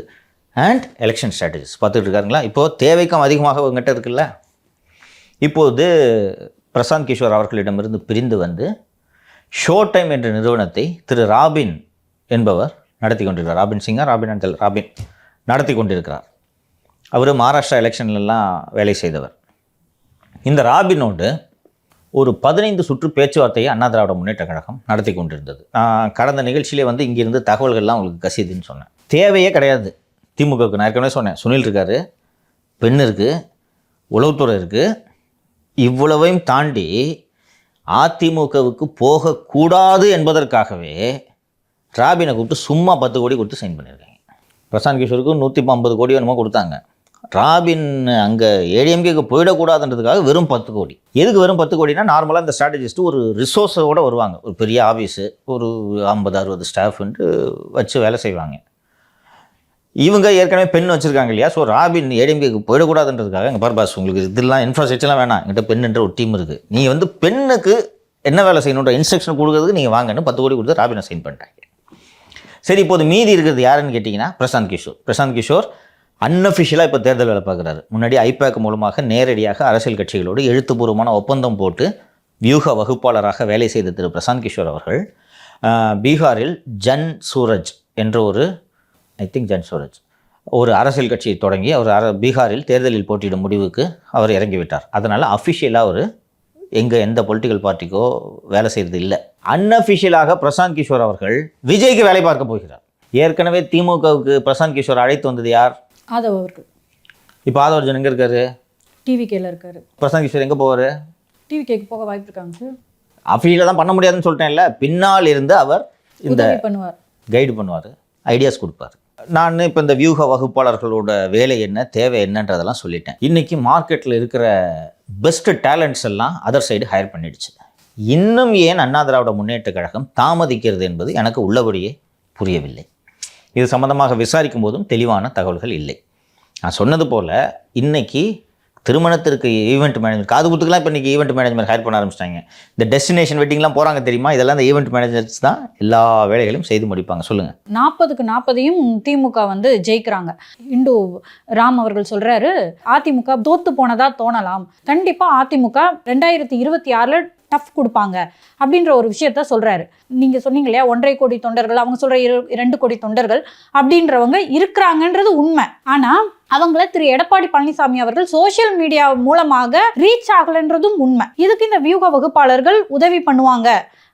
and election strategies பார்த்துட்டு இருக்காருங்களா? இப்போது தேவைக்கும் அதிகமாக உங்ககிட்ட இருக்குல்ல. இப்போது பிரசாந்த் கிஷோர் அவர்களிடமிருந்து பிரிந்து வந்து ஷோ டைம் என்ற நிறுவனத்தை திரு ராபின் என்பவர் நடத்தி கொண்டிருக்கிறார். ராபின் சிங்கா, ராபின் நடத்தி கொண்டிருக்கிறார். அவர் மகாராஷ்டிரா எலெக்ஷன்லாம் வேலை செய்தவர். இந்த ராபினோடு ஒரு 15 சுற்று பேச்சுவார்த்தையை அண்ணா திராவிட முன்னேற்ற கழகம் நடத்தி கொண்டிருந்தது. நான் கடந்த நிகழ்ச்சியிலே வந்து இங்கிருந்து தகவல்கள்லாம் உங்களுக்கு கசிதுன்னு சொன்னேன். தேவையே கிடையாது திமுகவுக்கு. நான் ஏற்கனவே சொன்னேன், சுனில் இருக்கார், பெண் இருக்குது, உளவுத்துறை இருக்குது. இவ்வளவையும் தாண்டி அதிமுகவுக்கு போகக்கூடாது என்பதற்காகவே ராபினை கூப்பிட்டு சும்மா 10 கோடி கொடுத்து சைன் பண்ணியிருக்காங்க. பிரசாந்த் கிஷோருக்கு 150 கோடி என்னமோ கொடுத்தாங்க. ராபின் அங்கே ஏடிஎம்கேக்கு போயிடக்கூடாதுன்றதுக்காக வெறும் 10 கோடி. எதுக்கு வெறும் 10 கோடினா, நார்மலாக இந்த ஸ்ட்ராட்டஜிஸ்ட்டு ஒரு ரிசோர்ஸோடு வருவாங்க. ஒரு பெரிய ஆஃபீஸு, ஒரு 50-60 ஸ்டாஃப்ன்ட்டு வச்சு வேலை செய்வாங்க. இவங்க ஏற்கனவே பெண் வச்சுருக்காங்க இல்லையா? ஸோ ராபின் ஏடிஎம்கேக்கு போயிடக்கூடாதுன்றதுக்காக, இங்கே பாஸ் உங்களுக்கு இதெல்லாம் இன்ஃப்ராஸ்ட்ரக்சர்லாம் வேணாம், என்கிட்ட பெண்ணுன்ற ஒரு டீம் இருக்குது, நீங்கள் வந்து பெண்ணுக்கு என்ன வேலை செய்யணுன்ற இன்ஸ்ட்ரக்ஷன் கொடுக்குறதுக்கு நீங்கள் வாங்கன்னு 10 கோடி கொடுத்து ராபினை சைன் பண்ணிட்டாங்க. சரி, இப்போது மீதி இருக்கிறது யாருன்னு கேட்டிங்கன்னா பிரசாந்த் கிஷோர் அன்அஃபிஷியலாக இப்போ தேர்தல் வேலை பார்க்குறாரு. முன்னாடி ஐபேக் மூலமாக நேரடியாக அரசியல் கட்சிகளோடு எழுத்துப்பூர்வமான ஒப்பந்தம் போட்டு வியூக வகுப்பாளராக வேலை செய்த திரு பிரசாந்த் கிஷோர் அவர்கள் பீகாரில் ஜன் சூரஜ் என்ற ஒரு அரசியல் கட்சியை தொடங்கி அவர் பீகாரில் தேர்தலில் போட்டியிடும் முடிவுக்கு அவர் இறங்கிவிட்டார். அதனால் அஃபிஷியலாக அவர் எந்த பொலிட்டிக்கல் பார்ட்டிக்கோ வேலை செய்கிறது இல்லை. அன்அஃபிஷியலாக பிரசாந்த் கிஷோர் அவர்கள் விஜய்க்கு வேலை பார்க்க போகிறார். ஏற்கனவே திமுகவுக்கு பிரசாந்த் கிஷோர் அழைத்து வந்தது யார்? ஆதவ் அவர்கள். இப்போ ஆதவ் அர்ஜுன் எங்கே இருக்காரு? டிவிகேல இருக்காரு. பிரசாந்த் கிஷோர் எங்கே போவார்? டிவிகேக்கு போக வாய்ப்பு இருக்காங்க சார். அஃபிஷியலாக தான் பண்ண முடியாதுன்னு சொல்லிட்டேன்ல. பின்னால் இருந்து அவர் இந்த கைடு பண்ணுவார், ஐடியாஸ் கொடுப்பார். நான் இப்போ இந்த வியூக வகுப்பாளர்களோட வேலை என்ன, தேவை என்னன்றதெல்லாம் சொல்லிட்டேன். இன்றைக்கி மார்க்கெட்டில் இருக்கிற பெஸ்ட்டு டேலண்ட்ஸ் எல்லாம் அதர் சைடு ஹையர் பண்ணிடுச்சு. இன்னும் ஏன் அண்ணா திராவிட முன்னேற்ற கழகம் தாமதிக்கிறது என்பது எனக்கு உள்ளபடியே புரியவில்லை. இது சம்பந்தமாக விசாரிக்கும் போதும் தெளிவான தகவல்கள் இல்லை. நான் சொன்னது போல் இன்றைக்கி திருமணத்திற்கு ஈவெண்ட் மேனேஜ்மெண்ட், காது குத்துக்கெல்லாம் இப்போ இன்றைக்கி ஈவெண்ட் மேனேஜ்மெண்ட் ஹையர் பண்ண ஆரம்பிச்சிட்டாங்க. இந்த டெஸ்டினேஷன் வெட்டிங்லாம் போகிறாங்க தெரியுமா? இதெல்லாம் இந்த ஈவெண்ட் மேனேஜர்ஸ் தான் எல்லா வேலைகளையும் செய்து முடிப்பாங்க. சொல்லுங்கள். 40க்கு 40 திமுக வந்து ஜெயிக்கிறாங்க. இண்டு ராம் அவர்கள் சொல்கிறாரு, அதிமுக தோத்து போனதா தோணலாம், கண்டிப்பாக அதிமுக 2026 டஃப் கொடுப்பாங்க அப்படின்ற ஒரு விஷயத்த சொல்கிறாரு. நீங்கள் சொன்னீங்க இல்லையா, 1.5 கோடி தொண்டர்கள், அவங்க சொல்கிற 2 கோடி தொண்டர்கள் அப்படின்றவங்க இருக்கிறாங்கன்றது உண்மை. ஆனால் அவங்கள திரு எடப்பாடி பழனிசாமி அவர்கள் சோஷியல் மீடியா மூலமாக ரீச் ஆகலைன்றதும் உண்மை. இதுக்கு இந்த வியூக வகுப்பாளர்கள் உதவி பண்ணுவாங்க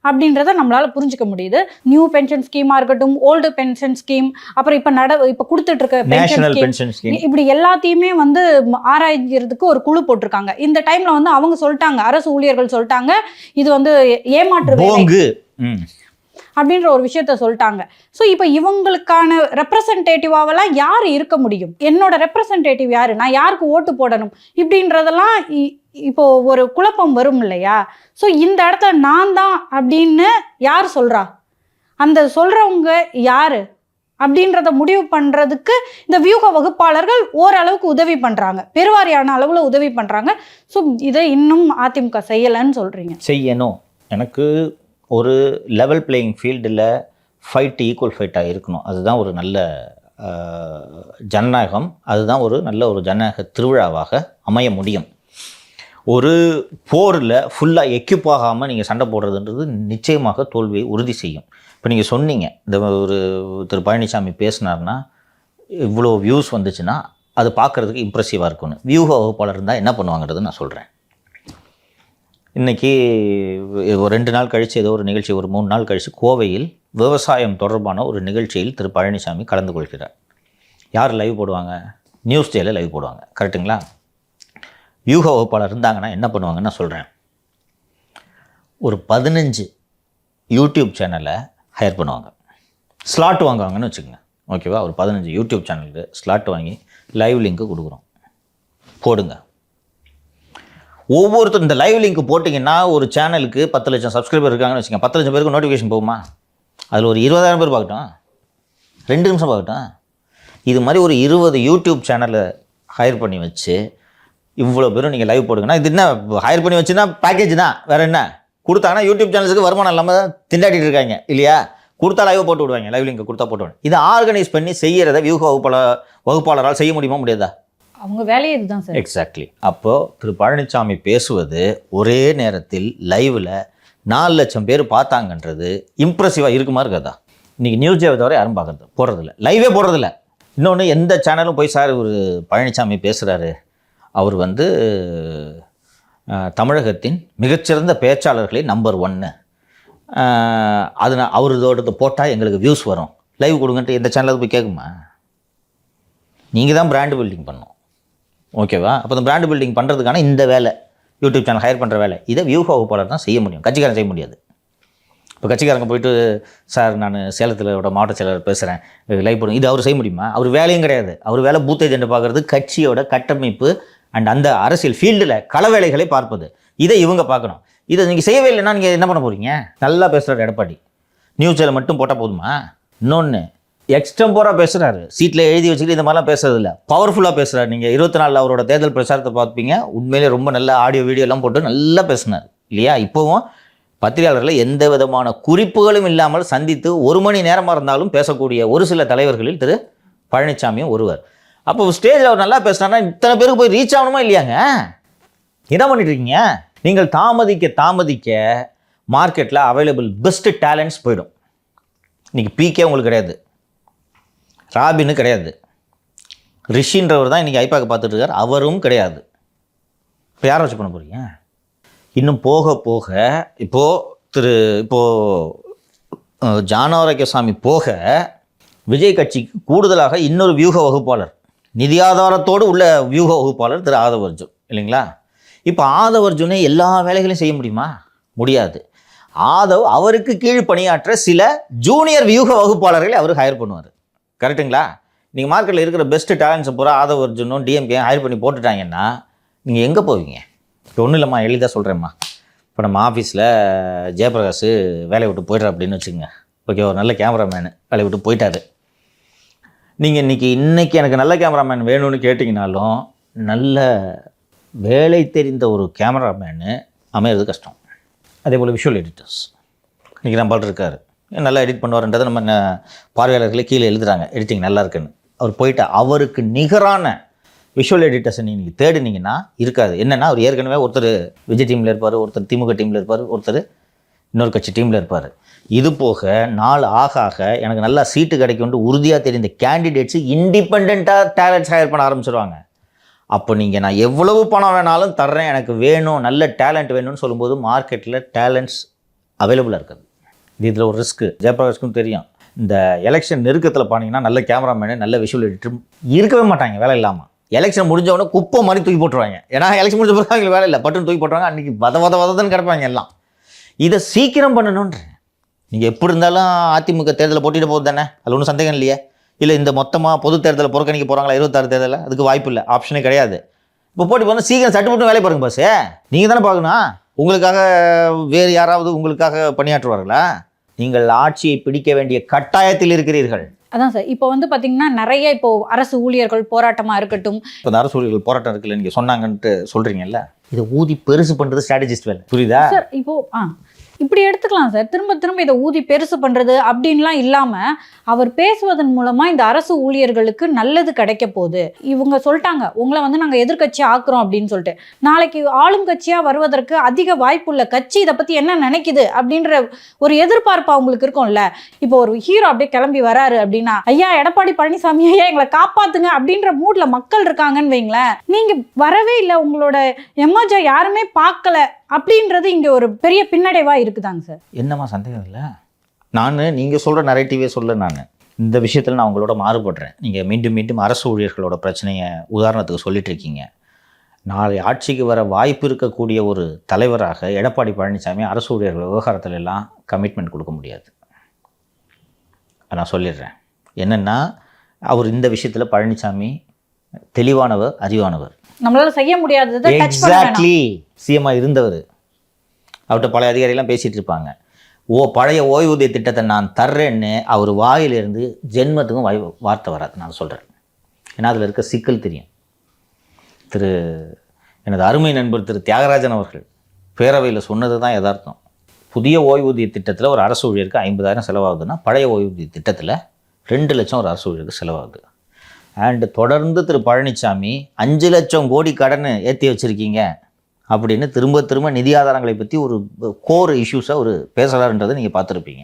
அப்படின்றத நம்மளால புரிஞ்சுக்க முடியுது. நியூ பென்ஷன் ஸ்கீமா இருக்கட்டும், ஓல்டு பென்ஷன் ஸ்கீம், அப்புறம் இப்போ கொடுத்துட்டு இருக்க பென்ஷன் ஸ்கீம், இப்படி எல்லாத்தையுமே வந்து ஆராய்கிறதுக்கு ஒரு குழு போட்டிருக்காங்க. இந்த டைம்ல வந்து அவங்க சொல்லிட்டாங்க, அரசு ஊழியர்கள் சொல்லிட்டாங்க, இது வந்து ஏமாற்று அப்படின்ற ஒரு விஷயத்த சொல்லிட்டாங்க. ஸோ இப்போ இவங்களுக்கான ரெப்ரசன்டேட்டிவாவெல்லாம் யார் இருக்க முடியும்? என்னோட ரெப்ரசன்டேட்டிவ் யாரு, நான் யாருக்கு ஓட்டு போடணும் இப்படின்றதெல்லாம் இப்போ ஒரு குழப்பம் வரும் இல்லையா? ஸோ இந்த இடத்துல நான் தான் அப்படின்னு யார் சொல்றா, அந்த சொல்றவங்க யாரு அப்படின்றத முடிவு பண்றதுக்கு இந்த வியூக வகுப்பாளர்கள் ஓரளவுக்கு உதவி பண்றாங்க, பெருவாரியான அளவுல உதவி பண்றாங்க. ஸோ இதை இன்னும் அதிமுக செய்யலைன்னு சொல்றீங்க? செய்யணும். எனக்கு ஒரு லெவல் பிளேயிங் ஃபீல்டில் ஈக்குவல் ஃபைட்டாக இருக்கணும். அதுதான் ஒரு நல்ல ஜனநாயகம், அதுதான் ஒரு நல்ல ஒரு ஜனநாயக திருவிழாவாக அமைய முடியும். ஒரு போரில் ஃபுல்லாக எக்யூப் ஆகாமல் நீங்கள் சண்டை போடுறதுன்றது நிச்சயமாக தோல்வியை உறுதி செய்யும். இப்போ நீங்கள் சொன்னீங்க, இந்த ஒரு திரு பழனிசாமி பேசினார்னா இவ்வளோ வியூஸ் வந்துச்சுன்னா அது பார்க்குறதுக்கு இம்ப்ரெசிவாக இருக்கும்னு. வியூக வகுப்பாளர் இருந்தால் என்ன பண்ணுவாங்கிறது நான் சொல்கிறேன். இன்றைக்கி ஒரு 2 நாள் கழித்து ஏதோ ஒரு நிகழ்ச்சி, ஒரு 3 நாள் கழித்து கோவையில் விவசாயம் தொடர்பான ஒரு நிகழ்ச்சியில் திரு பழனிசாமி கலந்து கொள்கிறார். யார் லைவ் போடுவாங்க? நியூஸ் டேல லைவ் போடுவாங்க. கரெக்டுங்களா? வியூக வகுப்பாளர் இருந்தாங்கன்னா என்ன பண்ணுவாங்கன்னு நான் சொல்கிறேன். ஒரு 15 யூடியூப் சேனலை ஹையர் பண்ணுவாங்க, ஸ்லாட் வாங்குவாங்கன்னு வச்சுக்கோங்க. ஓகேவா? ஒரு 15 யூடியூப் சேனலுக்கு ஸ்லாட் வாங்கி லைவ் லிங்க்கு கொடுக்குறோம், போடுங்க. ஒவ்வொருத்தரும் இந்த லைவ் லிங்க் போட்டிங்கன்னா ஒரு சேனலுக்கு 10 லட்சம் சப்ஸ்கிரைபர் இருக்காங்கன்னு வச்சுக்கோங்க. 10 லட்சம் பேருக்கு நோட்டிஃபிகேஷன் போகுமா? அதில் ஒரு 20,000 பேர் பார்க்கட்டும், 2 நிமிஷம் பார்க்கட்டும். இது மாதிரி ஒரு 20 யூடியூப் சேனலை ஹையர் பண்ணி வச்சு இவ்வளோ பேரும் நீங்கள் லைவ் போடுங்கன்னா, இது என்ன ஹையர் பண்ணி வச்சுன்னா பேக்கேஜ் தான், வேறு என்ன கொடுத்தாங்கன்னா யூடியூப் சேனல்ஸுக்கு வருமானம் இல்லாமல் தான் திண்டாட்டிட்டு இருக்காங்க இல்லையா? கொடுத்தா லைவ் போட்டு விடுவாங்க, லைவ் லிங்க் கொடுத்தா போட்டு விடுவாங்க. இதை ஆர்கனைஸ் பண்ணி செய்கிறத வியூக வகுப்பாளரால் செய்ய முடியுமா? முடியாதா? அவங்க வேலையே இதுதான் சார். எக்ஸாக்ட்லி. அப்போது திரு பழனிசாமி பேசுவது ஒரே நேரத்தில் லைவில் 4 லட்சம் பேர் பார்த்தாங்கன்றது இம்ப்ரெசிவாக இருக்குமா இருக்காதா? இன்றைக்கி நியூஸ் டேவை தவிர யாரும் பார்க்குறது போடுறதில்ல, லைவே போடுறதில்ல. இன்னொன்று, எந்த சேனலும் போய் சார் ஒரு பழனிசாமி பேசுகிறாரு, அவர் வந்து தமிழகத்தின் மிகச்சிறந்த பேச்சாளர்களில் நம்பர் 1, அது அவரோடது போட்டால் எங்களுக்கு வியூஸ் வரும், லைவ் கொடுங்கன்ட்டு எந்த சேனலுக்கு போய் கேட்குமா? நீங்கள் தான் பிராண்ட் பில்டிங் பண்ணணும். ஓகேவா? அப்போ இந்த பிராண்ட் பில்டிங் பண்ணுறதுக்கான இந்த வேலை, யூடியூப் சேனல் ஹையர் பண்ணுற வேலை, இதை வியூக வகுப்பாளர் தான் செய்ய முடியும், கட்சிக்காரன் செய்ய முடியாது. இப்போ கட்சிக்காரங்க போயிட்டு சார் நான் சேலத்தில் மாவட்ட செயலர் பேசுகிறேன், லைவ் போடுங்க, இது அவர் செய்ய முடியுமா? அவர் வேலையும் கிடையாது. அவர் வேலை பூத் ஏஜெண்டை பார்க்குறது, கட்சியோட கட்டமைப்பு அண்ட் அந்த அரசியல் ஃபீல்டில் கள வேலைகளை பார்ப்பது. இதை இவங்க பார்க்கணும். இதை நீங்கள் செய்யவே இல்லைன்னா நீங்கள் என்ன பண்ண போகிறீங்க? நல்லா பேசுகிறார் எடப்பாடி, நியூஸ் சேனல் மட்டும் போட்டால் போதுமா? இன்னொன்று, எக்ஸ்டம்போராக பேசுகிறாரு, சீட்டில் எழுதி வச்சுக்கிட்டு இந்த மாதிரிலாம் பேசுறது இல்லை, பவர்ஃபுல்லாக பேசுகிறார். நீங்கள் 24 அவரோட தேர்தல் பிரச்சாரத்தை பார்ப்பீங்க, உண்மையிலே ரொம்ப நல்ல ஆடியோ வீடியோலாம் போட்டு நல்லா பேசினார் இல்லையா? இப்போவும் பத்திரிகையாளர்களை எந்த விதமான குறிப்புகளும் இல்லாமல் சந்தித்து 1 மணி நேரமாக இருந்தாலும் பேசக்கூடிய ஒரு சில தலைவர்களில் திரு பழனிசாமியும் ஒருவர். அப்போ ஸ்டேஜில் அவர் நல்லா பேசினார்னா இத்தனை பேருக்கு போய் ரீச் ஆகணுமா இல்லையாங்க? என்ன பண்ணிட்டு இருக்கீங்க? நீங்கள் தாமதிக்க மார்க்கெட்டில் அவைலபிள் பெஸ்ட் டேலண்ட்ஸ் போயிடும். இன்றைக்கி பிகே உங்களுக்கு கிடையாது, ராபின்னு கிடையாது, ரிஷின்றவர் தான் இன்றைக்கி ஐபாக்கு பார்த்துட்டு இருக்கார், அவரும் கிடையாது. இப்போ யாரை வச்சு பண்ண போகிறீங்க? இன்னும் போக போக இப்போது ஜான் ஆரோக்கியசாமி போக விஜய் கட்சிக்கு கூடுதலாக இன்னொரு வியூக வகுப்பாளர், நிதி ஆதாரத்தோடு உள்ள வியூக வகுப்பாளர் திரு ஆதவ் அர்ஜுன் இல்லைங்களா? இப்போ ஆதவ் அர்ஜுனே எல்லா வேலைகளையும் செய்ய முடியுமா? முடியாது. ஆதவ் அவருக்கு கீழ் பணியாற்ற சில ஜூனியர் வியூக வகுப்பாளர்களை அவர் ஹையர் பண்ணுவார். கரெக்டுங்களா? நீங்கள் மார்க்கெட்டில் இருக்கிற பெஸ்ட்டு டேலண்ட்ஸை பூரா ஆதவ் அர்ஜுனும் டிஎம்கே ஹையர் பண்ணி போட்டுட்டாங்கன்னா நீங்கள் எங்கே போவீங்க? இப்போ ஒன்றும் இல்லைம்மா, எளிதாக சொல்கிறேம்மா. இப்போ நம்ம ஆஃபீஸில் ஜெயபிரகாஷ் வேலையை விட்டு போய்ட்ற அப்படின்னு வச்சுக்கோங்க. ஓகே, ஒரு நல்ல கேமராமேனு வேலையை விட்டு போயிட்டாரு. நீங்கள் இன்றைக்கி எனக்கு நல்ல கேமராமேன் வேணும்னு கேட்டிங்கனாலும் நல்ல வேலை தெரிந்த ஒரு கேமராமேனு அமையிறது கஷ்டம். அதே போல் விஷுவல் எடிட்டர்ஸ் இன்றைக்கி நம்மள்ட்ட இருக்கார், நல்லா எடிட் பண்ணுவார்ன்றதை நம்ம பார்வையாளர்களே கீழே எழுதுகிறாங்க, எடிட்டிங் நல்லா இருக்குன்னு. அவர் போயிட்டு அவருக்கு நிகரான விஷுவல் எடிட்டர்ஸை நீங்கள் தேடினீங்கன்னா இருக்காது. என்னென்னா, அவர் ஏற்கனவே ஒருத்தர் விஜய் டீமில் இருப்பார், ஒருத்தர் திமுக டீமில் இருப்பார், ஒருத்தர் இன்னொரு கட்சி டீமில் இருப்பார். இது போக நாள் ஆக ஆக எனக்கு நல்லா சீட்டு கிடைக்கும்னு உறுதியாக தெரிந்த கேண்டிடேட்ஸு இண்டிபெண்ட்டாக டேலண்ட்ஸ் ஹையர் பண்ண ஆரம்பிச்சிருவாங்க. அப்போ நீங்கள் நான் எவ்வளவு பணம் வேணாலும் தர்றேன், எனக்கு வேணும், நல்ல டேலண்ட் வேணும்னு சொல்லும்போது மார்க்கெட்டில் டேலண்ட்ஸ் அவைலபிளாக இருக்குது. இதில் ஒரு ரிஸ்க்கு ஜெயபிரகாஷ்க்கும் தெரியும். இந்த எலெக்ஷன் நெருக்கத்தில் போனீங்கன்னா நல்ல கேமராமேனு நல்ல விஷுவல் எடிட்டர் இருக்கவே மாட்டாங்க வேலை இல்லாமல். எலெக்ஷன் முடிஞ்சவொடனே குப்பை மாதிரி தூக்கி போட்டுருவாங்க. ஏன்னா எலெக்ஷன் முடிஞ்ச பிறகு அவங்களுக்கு வேலை இல்லை, பட்டுன்னு தூக்கி போட்டுருவாங்க. அன்றைக்கி வதன்னு கிடப்பாங்க எல்லாம். இதை சீக்கிரம் பண்ணணுன்றேன். நீங்கள் எப்படி இருந்தாலும் அதிமுக தேர்தலில் போட்டிட்டு போகுது தானே, அதில் ஒன்றும் சந்தேகம் இல்லையே. இல்லை இந்த மொத்தமாக பொது தேர்தலில் புறக்கணிக்க போகிறாங்களா 26 தேர்தலில்? அதுக்கு வாய்ப்பு இல்லை, ஆப்ஷனே கிடையாது. இப்போ போட்டி போனால் சீக்கிரம் சட்டு போட்டு வேலை பாருங்க பாஸ். நீங்கள் தானே பார்க்கணும். உங்களுக்காக வேறு யாராவது உங்களுக்காக பணியாற்றுவார்களா? நீங்கள் ஆட்சியை பிடிக்க வேண்டிய கட்டாயத்தில் இருக்கிறீர்கள். அதான் சார், இப்போ வந்து பார்த்தீங்கன்னா நிறைய இப்போ அரசு ஊழியர்கள் போராட்டமாக இருக்கட்டும், இப்போ இந்த அரசு ஊழியர்கள் போராட்டம் இருக்குல்ல, நீங்கள் சொன்னாங்கன்ட்டு சொல்கிறீங்கல்ல, இதை ஊதி பெருசு பண்ணுறது ஸ்ட்ராட்டஜிஸ்ட் வேலை, புரியுதா சார்? இப்படி எடுத்துக்கலாம் சார். திரும்ப திரும்ப இதை ஊதி பெருசு பண்ணுறது அப்படின்லாம் இல்லாமல் அவர் பேசுவதன் மூலமாக இந்த அரசு ஊழியர்களுக்கு நல்லது கிடைக்க போகுது. இவங்க சொல்லிட்டாங்க உங்களை வந்து நாங்கள் எதிர்க்கட்சி ஆக்குறோம் அப்படின்னு சொல்லிட்டு. நாளைக்கு ஆளும் கட்சியாக வருவதற்கு அதிக வாய்ப்புள்ள கட்சி இதை பற்றி என்ன நினைக்குது அப்படின்ற ஒரு எதிர்பார்ப்பு அவங்களுக்கு இருக்கும்ல. இப்போ ஒரு ஹீரோ அப்படியே கிளம்பி வராரு அப்படின்னா, ஐயா எடப்பாடி பழனிசாமி ஐயா எங்களை காப்பாத்துங்க அப்படின்ற மூட்ல மக்கள் இருக்காங்கன்னு வைங்களேன். நீங்கள் வரவே இல்லை, உங்களோட எமர்ஜா யாருமே பார்க்கல அப்படின்றது இங்கே ஒரு பெரிய பின்னடைவாக இருக்குதாங்க சார். என்னம்மா சந்தேகம் இல்லை, நீங்கள் சொல்கிற நரேட்டிவே சொல்ல நான் இந்த விஷயத்தில் நான் உங்களோட மாறுபடுறேன். நீங்கள் மீண்டும் மீண்டும் அரசு ஊழியர்களோட பிரச்சனையை உதாரணத்துக்கு சொல்லிட்டு இருக்கீங்க. நாளை ஆட்சிக்கு வர வாய்ப்பு இருக்கக்கூடிய ஒரு தலைவராக எடப்பாடி பழனிசாமி அரசு ஊழியர்கள் விவகாரத்துல எல்லாம் கமிட்மெண்ட் கொடுக்க முடியாது. நான் சொல்லிடுறேன். என்னென்னா அவர் இந்த விஷயத்தில் பழனிசாமி தெளிவானவர், அறிவானவர். நம்மளால செய்ய முடியாததை டச் பண்ண வேணாம். எக்ஸாக்ட்லி. சிஎம்மாக இருந்தவர். அவர்கிட்ட பல அதிகாரிகள்லாம் பேசிகிட்டு இருப்பாங்க. பழைய ஓய்வூதிய திட்டத்தை நான் தர்றேன்னு அவர் வாயிலிருந்து ஜென்மத்துக்கும் வார்த்தை வராது. நான் சொல்கிறேன். ஏன்னா அதில் இருக்க சிக்கல் தெரியும். எனது அருமை நண்பர் திரு தியாகராஜன் அவர்கள் பேரவையில் சொன்னது தான் யதார்த்தம். புதிய ஓய்வூதிய திட்டத்தில் ஒரு அரசு ஊழியருக்கு 50,000 செலவாகுதுன்னா பழைய ஓய்வூதிய திட்டத்தில் 2 லட்சம் ஒரு அரசு ஊழியருக்கு செலவாகுது. அண்டு தொடர்ந்து திரு பழனிசாமி 5 லட்சம் கோடி கடன் ஏற்றி வச்சுருக்கீங்க அப்படின்னு திரும்ப திரும்ப நிதி ஆதாரங்களை பற்றி ஒரு கோர் இஷ்யூஸை ஒரு பேசுகிறாருன்றதை நீங்கள் பார்த்துருப்பீங்க.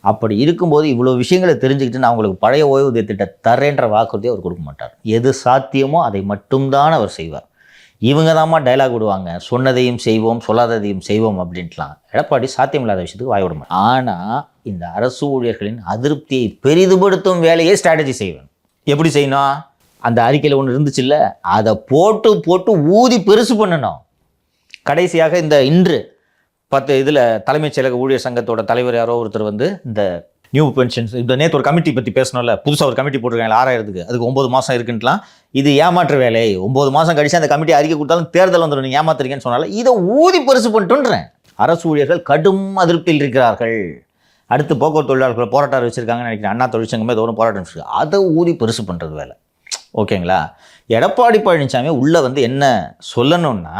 அப்படி இருக்கும்போது இவ்வளோ விஷயங்களை தெரிஞ்சுக்கிட்டு நான் உங்களுக்கு பழைய ஓய்வூதிய திட்டம் தரேன்ற வாக்குறுதியை அவர் கொடுக்க மாட்டார். எது சாத்தியமோ அதை மட்டும்தான் அவர் செய்வார். இவங்க தாம்மா டைலாக் விடுவாங்க, சொன்னதையும் செய்வோம் சொல்லாததையும் செய்வோம் அப்படின்ட்டுலாம். எடப்பாடி சாத்தியமில்லாத விஷயத்துக்கு வாய் விட மாட்டேன். ஆனால் இந்த அரசு ஊழியர்களின் அதிருப்தியை பெரிதுபடுத்தும் வேலையை ஸ்ட்ராட்டஜி செய்வேன். எப்படி செய்யணும்? அந்த அறிக்கையில் ஒன்று இருந்துச்சுல்ல, அதை போட்டு போட்டு ஊதி பெருசு பண்ணணும். கடைசியாக இன்று 10 இதில் தலைமைச் செயலக ஊழியர் சங்கத்தோட தலைவர் யாரோ ஒருத்தர் வந்து இந்த நியூ பென்ஷன்ஸ் இந்த நேற்று ஒரு கமிட்டி பற்றி பேசணும்ல, புதுசாக ஒரு கமிட்டி போட்டிருக்காங்க 6,000க்கு, அதுக்கு 9 மாதம் இருக்குன்ட்டுலாம். இது ஏமாற்று வேலை. 9 மாதம் கழிச்சு அந்த கமிட்டி அறிக்கை கொடுத்தாலும் தேர்தல் வந்துடும், நீங்கள் ஏமாத்துறீங்கன்னு சொன்னால இதை ஊதி பெருசு பண்ணிட்டுன்றேன். அரசு ஊழியர்கள் கடும் அதிருப்தியில் இருக்கிறார்கள். அடுத்து போக்குவரத்து தொழிலாளர்கள் போராட்டம் வச்சுருக்காங்கன்னு நினைக்கிறேன். அண்ணா தொழிற்சங்கமே தோறும் போராட்டம் வச்சுருக்காங்க. அதை ஊதி பெருசு பண்ணுறது வேலை. ஓகேங்களா? எடப்பாடி பழனிசாமி உள்ளே வந்து என்ன சொல்லணும்னா,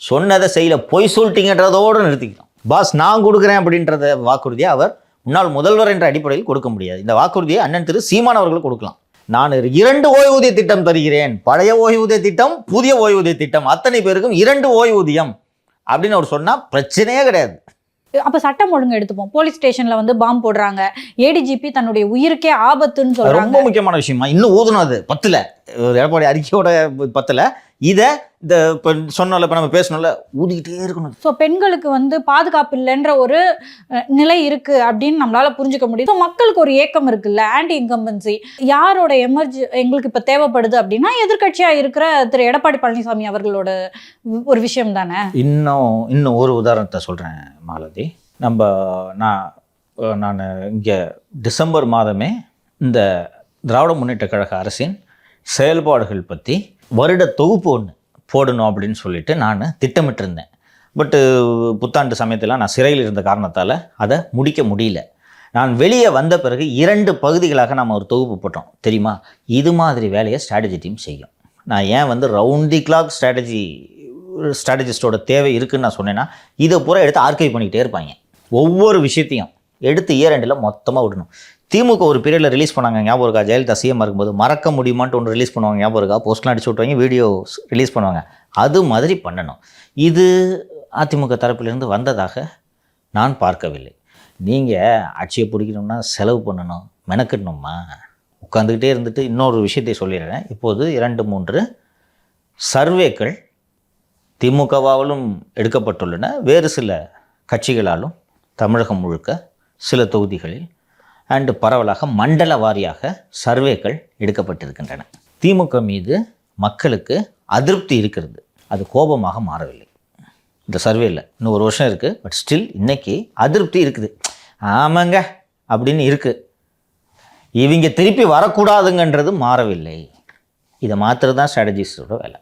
சொன்னதை செய்யல, பொய் சொல்லிட்டீங்கன்றதோடு நிறுத்திக்கணும். பாஸ் நான் கொடுக்குறேன் அப்படின்றத வாக்குறுதியை அவர் முன்னாள் முதல்வர் என்ற அடிப்படையில் கொடுக்க முடியாது. இந்த வாக்குறுதியை அண்ணன் திரு சீமான் அவர்கள் கொடுக்கலாம். நான் 2 ஓய்வூதிய திட்டம் தருகிறேன், பழைய ஓய்வூதிய திட்டம், புதிய ஓய்வூதிய திட்டம், அத்தனை பேருக்கும் 2 ஓய்வூதியம் அப்படின்னு அவர் சொன்னால் பிரச்சனையே கிடையாது. அப்போ சட்டம் ஒழுங்கு எடுத்துப்போம். போலீஸ் ஸ்டேஷன்ல வந்து பாம்பு போடுறாங்க, ஏடிஜிபி தன்னுடைய உயிருக்கே ஆபத்துன்னு சொல்றாங்க. ரொம்ப முக்கியமான விஷயமா இன்னும் ஊதணும். அது 10ல எடப்பாடி அறிக்கையோட 10ல இதை இந்த இப்போ சொன்னோம்ல, இப்போ நம்ம பேசணும்ல, ஊதிக்கிட்டே இருக்கணும். ஸோ பெண்களுக்கு வந்து பாதுகாப்பு இல்லைன்ற ஒரு நிலை இருக்குது அப்படின்னு நம்மளால புரிஞ்சுக்க முடியும். ஸோ மக்களுக்கு ஒரு ஏக்கம் இருக்குல்ல, ஆன்டி இன்கம்பன்சி யாரோட எங்களுக்கு இப்போ தேவைப்படுது அப்படின்னா எதிர்க்கட்சியாக இருக்கிற திரு எடப்பாடி பழனிசாமி அவர்களோட ஒரு விஷயம் தானே. இன்னும் ஒரு உதாரணத்தை சொல்கிறேன் மாலதி. நான் இங்கே டிசம்பர் மாதமே இந்த திராவிட முன்னேற்ற கழக அரசின் செயல்பாடுகள் பற்றி வருட தொகுப்பு ஒன்று போடணும் அப்படின்னு சொல்லிட்டு நான் திட்டமிட்டிருந்தேன். பட்டு புத்தாண்டு சமயத்தில் நான் சிறையில் இருந்த காரணத்தால் அதை முடிக்க முடியல. நான் வெளியே வந்த பிறகு 2 பகுதிகளாக நம்ம ஒரு தொகுப்பு போட்டோம் தெரியுமா. இது மாதிரி வேலையை ஸ்ட்ராட்டஜி டீம் செய்யும். நான் ஏன் வந்து ரவுண்ட் தி கிளாக் ஸ்ட்ராட்டஜிஸ்டோட தேவை இருக்குதுன்னு நான் சொன்னேன்னா, இதை பூரா எடுத்து ஆர்கைவ் பண்ணிக்கிட்டே இருப்பாங்க. ஒவ்வொரு விஷயத்தையும் எடுத்து இயர் எண்டில் மொத்தமாக விடணும். திமுக ஒரு பீரியடில் ரிலீஸ் பண்ணாங்க, ஞாபகம் இருக்கா? ஜெயலலிதா சிஎம் இருக்கும்போது மறக்க முடியுமான்ட்டு ஒன்று ரிலீஸ் பண்ணுவாங்க, ஞாபகம் இருக்கா? போஸ்ட்லாம் அடிச்சு விட்டுவாங்க, வீடியோ ரிலீஸ் பண்ணுவாங்க. அது மாதிரி பண்ணணும். இது அதிமுக தரப்பிலிருந்து வந்ததாக நான் பார்க்கவில்லை. நீங்கள் ஆட்சியை பிடிக்கணும்னா செலவு பண்ணணும், மெனக்கிடணுமா? உட்காந்துக்கிட்டே இருந்துட்டு இன்னொரு விஷயத்தை சொல்லிடுறேன். இப்போது 2-3 சர்வேக்கள் திமுகவாலும் எடுக்கப்பட்டுள்ளன, வேறு சில கட்சிகளாலும் தமிழகம் முழுக்க சில தொகுதிகளில் அண்டு பரவலாக மண்டல வாரியாக சர்வேக்கள் எடுக்கப்பட்டிருக்கின்றன. திமுக மீது மக்களுக்கு அதிருப்தி இருக்கிறது, அது கோபமாக மாறவில்லை. இந்த சர்வேயில் இன்னும் 1 வருஷம் இருக்குது, பட் ஸ்டில் இன்னைக்கு அதிருப்தி இருக்குது. ஆமாங்க அப்படின்னு இருக்குது. இவங்க திருப்பி வரக்கூடாதுங்கன்றது மாறவில்லை. இதை மாற்றுறது தான் ஸ்ட்ராட்டஜிஸ்டோட வேலை.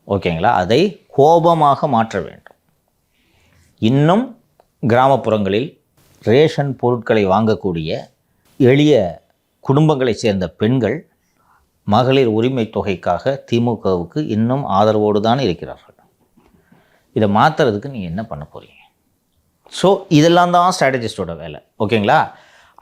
ஓகேங்களா? அதை கோபமாக மாற்ற வேண்டும். இன்னும் கிராமப்புறங்களில் ரேஷன் பொருட்களை வாங்கக்கூடிய எளிய குடும்பங்களைச் சேர்ந்த பெண்கள் மகளிர் உரிமை தொகைக்காக திமுகவுக்கு இன்னும் ஆதரவோடு தான் இருக்கிறார்கள். இதை மாற்றுறதுக்கு நீங்கள் என்ன பண்ண போகிறீங்க? ஸோ இதெல்லாம் தான் ஸ்ட்ராட்டஜிஸ்டோட வேலை. ஓகேங்களா?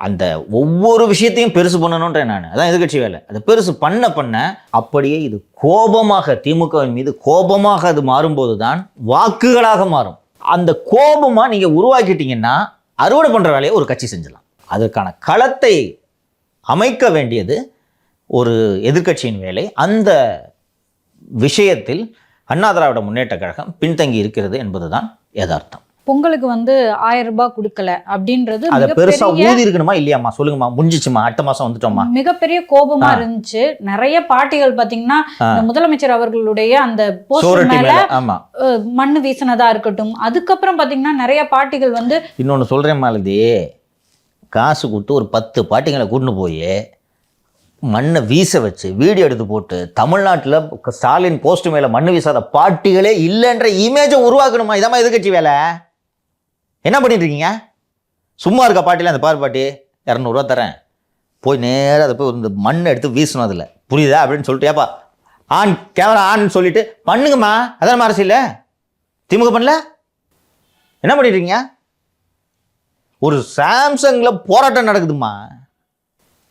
அந்த ஒவ்வொரு விஷயத்தையும் பெருசு பண்ணணுன்றேன் நான். அதான் எதிர்க்கட்சி வேலை. அதை பெருசு பண்ண அப்படியே இது கோபமாக, திமுகவின் மீது கோபமாக அது மாறும்போது தான் வாக்குகளாக மாறும். அந்த கோபமாக நீங்கள் உருவாக்கிட்டீங்கன்னா அறுவடை பண்ணுற வேலையை ஒரு கட்சி செஞ்சிடலாம். அதற்கான களத்தை அமைக்க வேண்டியது ஒரு எதிர்க்கட்சியின் வேலை. அந்த விஷயத்தில் அண்ணா திராவிட முன்னேற்ற கழகம் பின்தங்கி இருக்கிறது என்பதுதான் யதார்த்தம். பொங்கலுக்கு வந்து 1000 ரூபாய் கொடுக்கல அப்படின்றது அதை பெருசா ஊதி இருக்கணுமா இல்லையாம்மா? சொல்லுங்கம்மா. முடிஞ்சிச்சுமா, அடுத்த மாசம் வந்துட்டோமா? மிகப்பெரிய கோபமா இருந்துச்சு. நிறைய பார்ட்டிகள் பாத்தீங்கன்னா இந்த முதலமைச்சர் அவர்களுடைய அந்த போஸ்டர் மேல மண்ணு வீசினதா இருக்கட்டும், அதுக்கப்புறம் பாத்தீங்கன்னா நிறைய பார்ட்டிகள் வந்து இன்னொன்னு சொல்றேன் மாலதி, காசு கொடுத்து ஒரு 10 பார்ட்டிகளை கூட்டின்னு போய் மண்ணை வீச வச்சு வீடியோ எடுத்து போட்டு தமிழ்நாட்டில் ஸ்டாலின் போஸ்ட் மேலே மண்ணு வீசாத பார்ட்டிகளே இல்லைன்ற இமேஜை உருவாக்கணுமா? இதாம்மா எதிர்க்கட்சி வேலை. என்ன பண்ணிட்டு இருக்கீங்க? சும்மா இருக்க பார்ட்டியில் அந்த பாட்டி 200 ரூபா தரேன், போய் நேராக அதை போய் இந்த மண்ணை எடுத்து வீசணும், அதில் புரியுதா அப்படின்னு சொல்லிட்டு, ஏப்பா ஆன் கேமரா ஆன் சொல்லிட்டு பண்ணுங்கம்மா. அதான் அரசியல். திமுக பண்ணல, என்ன பண்ணிட்டு இருக்கீங்க? ஒரு சாம்சங்கில் போராட்டம் நடக்குதுமா.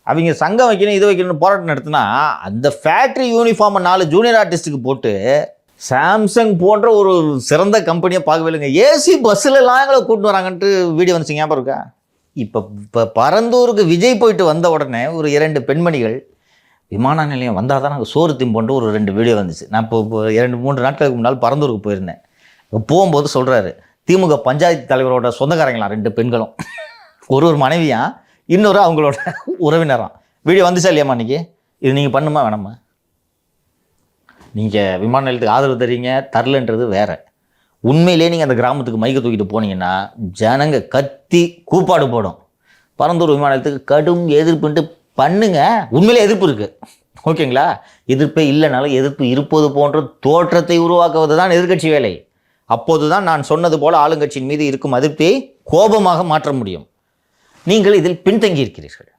அவங்க சங்கம் வைக்கணும், இது வைக்கணும்னு போராட்டம் நடத்தினா அந்த ஃபேக்ட்ரி யூனிஃபார்மை 4 ஜூனியர் ஆர்டிஸ்ட்டுக்கு போட்டு சாம்சங் போன்ற ஒரு சிறந்த கம்பெனியை பார்க்கவே இல்லைங்க. ஏசி பஸ்ஸிலலாம் எங்களை கூப்பிட்டு வராங்கன்ட்டு வீடியோ வந்துச்சு, ஞாபகம் இருக்கா? இப்போ பரந்தூருக்கு விஜய் போயிட்டு வந்த உடனே ஒரு 2 பெண்மணிகள் விமான நிலையம் வந்தால் தான் நாங்கள் சோறு திம்போன்ற ஒரு 2 வீடியோ வந்துச்சு. நான் இப்போ 2-3 நாட்களுக்கு முன்னால் பரந்தூருக்கு போயிருந்தேன். போகும்போது சொல்கிறாரு, திமுக பஞ்சாயத்து தலைவரோட சொந்தக்காரங்களாம் 2 பெண்களும், ஒரு மனைவியா, இன்னொரு அவங்களோட உறவினராம். வீடியோ வந்துச்சா இல்லையாம்மா? இன்றைக்கி இது நீங்கள் பண்ணுமா வேணாமா? நீங்கள் விமான நிலையத்துக்கு ஆதரவு தரீங்க, தரலன்றது வேறு. உண்மையிலே நீங்கள் அந்த கிராமத்துக்கு மைக்க தூக்கிட்டு போனீங்கன்னா ஜனங்க கத்தி கூப்பாடு போடும். பரந்தூர் விமான நிலையத்துக்கு கடும் எதிர்ப்புன்ட்டு பண்ணுங்க. உண்மையிலே எதிர்ப்பு இருக்குது, ஓகேங்களா? எதிர்ப்பே இல்லைனாலும் எதிர்ப்பு இருப்பது போன்ற தோற்றத்தை உருவாக்குவது தான் எதிர்க்கட்சி வேலை. அப்போது தான் நான் சொன்னது போல் ஆளுங்கட்சியின் மீது இருக்கும் அதிருப்தியை கோபமாக மாற்ற முடியும். நீங்கள் இதில் பின்தங்கி இருக்கிறீர்கள்.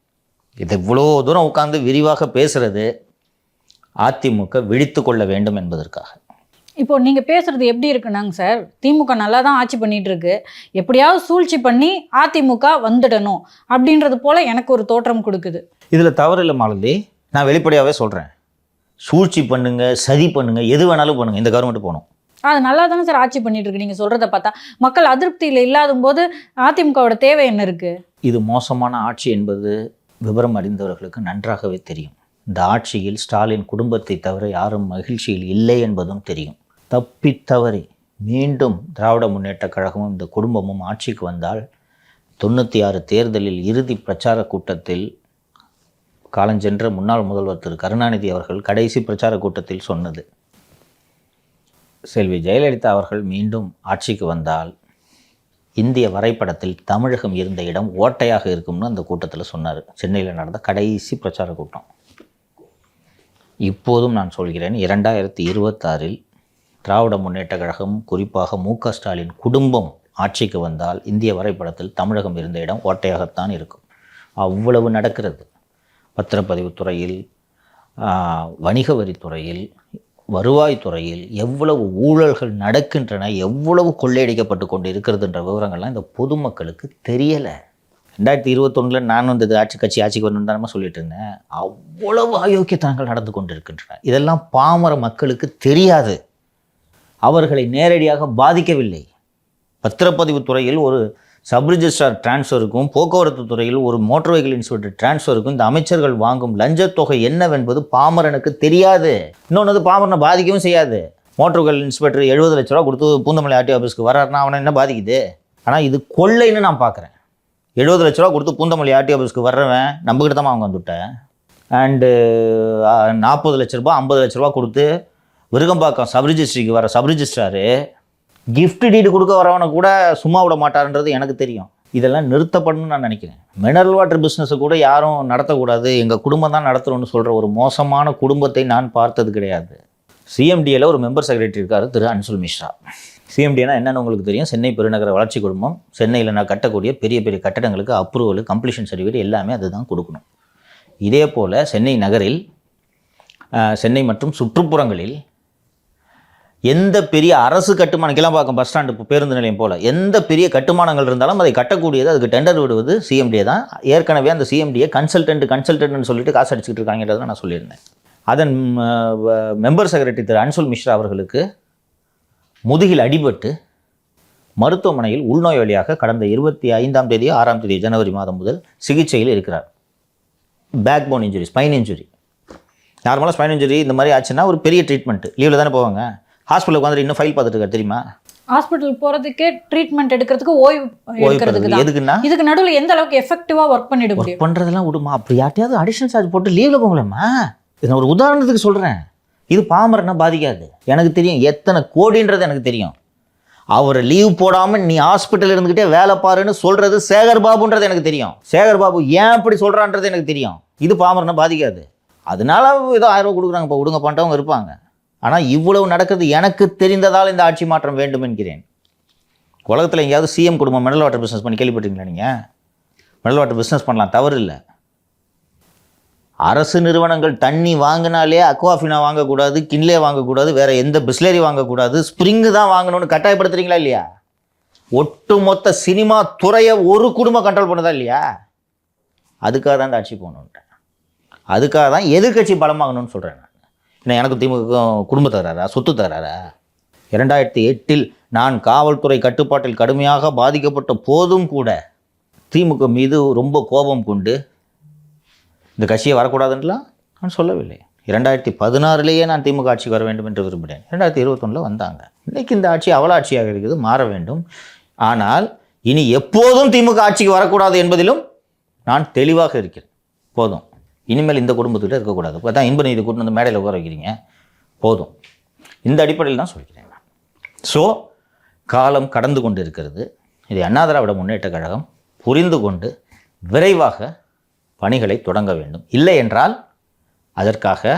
இது இவ்வளோ தூரம் உட்கார்ந்து விரிவாக பேசுறது அதிமுக விழித்து கொள்ள வேண்டும் என்பதற்காக. இப்போ நீங்க பேசுறது எப்படி இருக்குன்னாங்க சார், திமுக நல்லா தான் ஆட்சி பண்ணிட்டு இருக்கு, எப்படியாவது சூழ்ச்சி பண்ணி அதிமுக வந்துடணும் அப்படின்றது போல எனக்கு ஒரு தோற்றம் கொடுக்குது. இதில் தவறு இல்லை மாலதி, நான் வெளிப்படையாகவே சொல்கிறேன். சூழ்ச்சி பண்ணுங்க, சதி பண்ணுங்க, எது வேணாலும் பண்ணுங்க, இந்த கவர்மெண்ட் போகணும். அது நல்லா தானே சார் ஆட்சி பண்ணிட்டு இருக்கு. நீங்கள் சொல்கிறத பார்த்தா மக்கள் அதிருப்தியில் இல்லாத போது அதிமுகவோட தேவை என்ன இருக்குது? இது மோசமான ஆட்சி என்பது விவரம் அறிந்தவர்களுக்கு நன்றாகவே தெரியும். இந்த ஆட்சியில் ஸ்டாலின் குடும்பத்தை தவிர யாரும் மகிழ்ச்சியில் இல்லை என்பதும் தெரியும். தப்பித்தவறி மீண்டும் திராவிட முன்னேற்ற கழகமும் இந்த குடும்பமும் ஆட்சிக்கு வந்தால் 96 தேர்தலில் இறுதி பிரச்சார கூட்டத்தில் காலஞ்சென்ற முன்னாள் முதல்வர் திரு கருணாநிதி அவர்கள் கடைசி பிரச்சார கூட்டத்தில் சொன்னது, செல்வி ஜெயலலிதா அவர்கள் மீண்டும் ஆட்சிக்கு வந்தால் இந்திய வரைபடத்தில் தமிழகம் இருந்த இடம் ஓட்டையாக இருக்கும்னு அந்த கூட்டத்தில் சொன்னார். சென்னையில் நடந்த கடைசி பிரச்சார கூட்டம். இப்போதும் நான் சொல்கிறேன், 2026இல் திராவிட முன்னேற்ற கழகம், குறிப்பாக மு.க. ஸ்டாலின் குடும்பம் ஆட்சிக்கு வந்தால் இந்திய வரைபடத்தில் தமிழகம் இருந்த இடம் ஓட்டையாகத்தான் இருக்கும். அவ்வளவு நடக்கிறது. பத்திரப்பதிவுத்துறையில், வணிக வரித்துறையில், வருவாய்த்துறையில் எவ்வளவு ஊழல்கள் நடக்கின்றன, எவ்வளவு கொள்ளையடிக்கப்பட்டு கொண்டு இருக்கிறதுன்ற விவரங்கள்லாம் இந்த பொதுமக்களுக்கு தெரியலை. 2021 நான் வந்து ஆட்சிக்கு வரணும்னு தானே சொல்லிட்டு இருந்தேன். அவ்வளவு அயோக்கியத்தனங்கள் நடந்து கொண்டு இருக்கின்றன. இதெல்லாம் பாமர மக்களுக்கு தெரியாது, அவர்களை நேரடியாக பாதிக்கவில்லை. பத்திரப்பதிவுத்துறையில் ஒரு சப் ரிஜிஸ்ட்ரார் டிரான்ஸ்ஃபருக்கும், போக்குவரத்து துறையில் ஒரு மோட்டார் வெஹிக்கிள் இன்ஸ்பெக்டர் டிரான்ஸ்ஃபருக்கும் இந்த அமைச்சர்கள் வாங்கும் லஞ்சத்தொகை என்னவென்பது பாமரனுக்கு தெரியாது. இன்னொன்று, பாமரனை பாதிக்கவும் செய்யாது. மோட்டார் வெஹிக்கிள் இன்ஸ்பெக்டர் 70 லட்ச ரூபா கொடுத்து பூந்தமல்லி ஆர்டிஓ ஆஃபீஸ்க்கு வர்றாருன்னா அவனை என்ன பாதிக்குது? ஆனால் இது கொள்ளைன்னு நான் பார்க்குறேன். 70 லட்ச ரூபா கொடுத்து பூந்தமல்லி ஆர்டிஓ ஆஃபீஸ்க்கு வர்றவன் நம்மக்கிட்ட தான் அவங்க வந்துவிட்டேன். அண்டு 40 லட்ச ரூபா 50 லட்ச ரூபா கொடுத்து விருகம்பாக்கம் சப் ரிஜிஸ்ட்ரிக்கு வர சப் ரிஜிஸ்ட்ராரு கிஃப்ட் டீடு கொடுக்க வரவனை கூட சும்மா விட மாட்டாருன்றது எனக்கு தெரியும். இதெல்லாம் நிறுத்தப்படணும்னு நான் நினைக்கிறேன். மினரல் வாட்டர் பிஸ்னஸை கூட யாரும் நடத்தக்கூடாது, எங்கள் குடும்பம் தான் நடத்தணும்னு சொல்கிற ஒரு மோசமான குடும்பத்தை நான் பார்த்தது கிடையாது. சிஎம்டிஏல ஒரு மெம்பர் செக்ரட்டரி இருக்கார், திரு அன்சுல் மிஸ்ரா. சிஎம்டினா என்னென்னு உங்களுக்கு தெரியும், சென்னை பெருநகர வளர்ச்சி குழுமம். சென்னையில் நான் கட்டக்கூடிய பெரிய பெரிய கட்டடங்களுக்கு அப்ரூவல், கம்ப்ளீஷன் சர்டிஃபிகேட் எல்லாமே அதுதான் கொடுக்கணும். இதே போல் சென்னை நகரில், சென்னை மற்றும் சுற்றுப்புறங்களில் எந்த பெரிய அரசு கட்டுமானம் கிளம்பாக்கம் பஸ் ஸ்டாண்டு பேருந்து நிலையம் போல் எந்த பெரிய கட்டுமானங்கள் இருந்தாலும் அதை கட்டக்கூடியது, அதுக்கு டெண்டர் விடுவது சிஎம்டிஏ தான். ஏற்கனவே அந்த சிஎம்டிஏ கன்சல்டன்ட்னு சொல்லிட்டு காசு அடிச்சுக்கிட்டு இருக்காங்கிறத நான் சொல்லியிருந்தேன். அதன் மெம்பர் செக்ரட்டரி திரு அன்சுல் மிஸ்ரா அவர்களுக்கு முதுகில் அடிபட்டு மருத்துவமனையில் உள்நோய் வழியாக கடந்த 25ஆம் தேதி 6ஆம் தேதி ஜனவரி மாதம் முதல் சிகிச்சையில் இருக்கிறார். Backbone injury, spine injury. நார்மலாக ஸ்பைன் இன்ஜுரி இந்த மாதிரி ஆச்சுன்னா ஒரு பெரிய ட்ரீட்மெண்ட், லீவில் தானே போவாங்க. ஹாஸ்பிட்டலுக்கு வந்துட்டு இன்னும் ஃபைல் பார்த்துட்டு இருக்காரு தெரியுமா? ஹாஸ்பிட்டல் போறதுக்கே ட்ரீட்மெண்ட் எடுக்கிறதுக்கு ஓய்வு எடுக்கிறதுக்கு எதுக்குன்னா இதுக்கு நடுவில் எந்த அளவுக்கு எஃபெக்டிவா ஒர்க் பண்ணிட முடியும்? பண்ணுறதெல்லாம் விடுமா, அப்படி யார்ட்டையாவது அடிஷனல் சார்ஜ் போட்டு லீவில் போகலாமா? இது நான் ஒரு உதாரணத்துக்கு சொல்கிறேன். இது பாமரனை பாதிக்காது. எனக்கு தெரியும் எத்தனை கோடின்றது எனக்கு தெரியும். அவரை லீவ் போடாமல் நீ ஹாஸ்பிட்டல் இருந்துக்கிட்டே வேலை பாருன்னு சொல்கிறது சேகர் பாபுன்றது எனக்கு தெரியும். சேகர் பாபு ஏன் அப்படி சொல்கிறான்றது எனக்கு தெரியும். இது பாமரனை பாதிக்காது. அதனால ஏதோ 1000 ரூபா கொடுக்குறாங்க, இப்போ கொடுங்க பண்ணிட்டவங்க இருப்பாங்க. ஆனால் இவ்வளவு நடக்கிறது எனக்கு தெரிந்ததால் இந்த ஆட்சி மாற்றம் வேண்டும் என்கிறேன். உலகத்தில் எங்கேயாவது சிஎம் குடும்பம் மினரல் வாட்டர் பிஸ்னஸ் பண்ணி கேள்விப்பட்டீங்களா? நீங்கள் மினரல் வாட்டர் பிஸ்னஸ் பண்ணலாம், தவறு இல்லை. அரசு நிறுவனங்கள் தண்ணி வாங்கினாலே அக்வாஃபினா வாங்கக்கூடாது, கின்லே வாங்கக்கூடாது, வேறு எந்த பிஸ்லரி வாங்கக்கூடாது, ஸ்ப்ரிங்கு தான் வாங்கணும்னு கட்டாயப்படுத்துறீங்களா இல்லையா? ஒட்டுமொத்த சினிமா துறையை ஒரு குடும்பம் கண்ட்ரோல் பண்ணதா இல்லையா? அதுக்காக தான் இந்த ஆட்சி போகணுன்றேன். அதுக்காக தான் எதிர்கட்சி பலமாகணும்னு சொல்கிறேன் நான். ஏன்னா எனக்கு திமுக குடும்ப தகராறா, சொத்து தகராறா? 2008இல் நான் காவல்துறை கட்டுப்பாட்டில் கடுமையாக பாதிக்கப்பட்ட போதும் கூட திமுக மீது ரொம்ப கோபம் கொண்டு இந்த கட்சியை வரக்கூடாதுன்றலாம் நான் சொல்லவில்லை. 2016 நான் திமுக ஆட்சிக்கு வர வேண்டும் என்று விரும்பினேன். 2021 வந்தாங்க. இன்றைக்கு இந்த ஆட்சி அவல ஆட்சியாக இருக்குது, மாற வேண்டும். ஆனால் இனி எப்போதும் திமுக ஆட்சிக்கு வரக்கூடாது என்பதிலும் நான் தெளிவாக இருக்கிறேன். போதும், இனிமேல் இந்த குடும்பத்துக்கிட்ட இருக்கக்கூடாது. இப்போ தான் இன்ப நீதி கூட்டு வந்து மேடையில் உட்கார வைக்கிறீங்க, போதும். இந்த அடிப்படையில் தான் சொல்கிறேன் நான். ஸோ காலம் கடந்து கொண்டு இருக்கிறது. இதை அண்ணா திராவிட முன்னேற்ற கழகம் புரிந்து கொண்டு விரைவாக பணிகளை தொடங்க வேண்டும். இல்லை என்றால் அதற்காக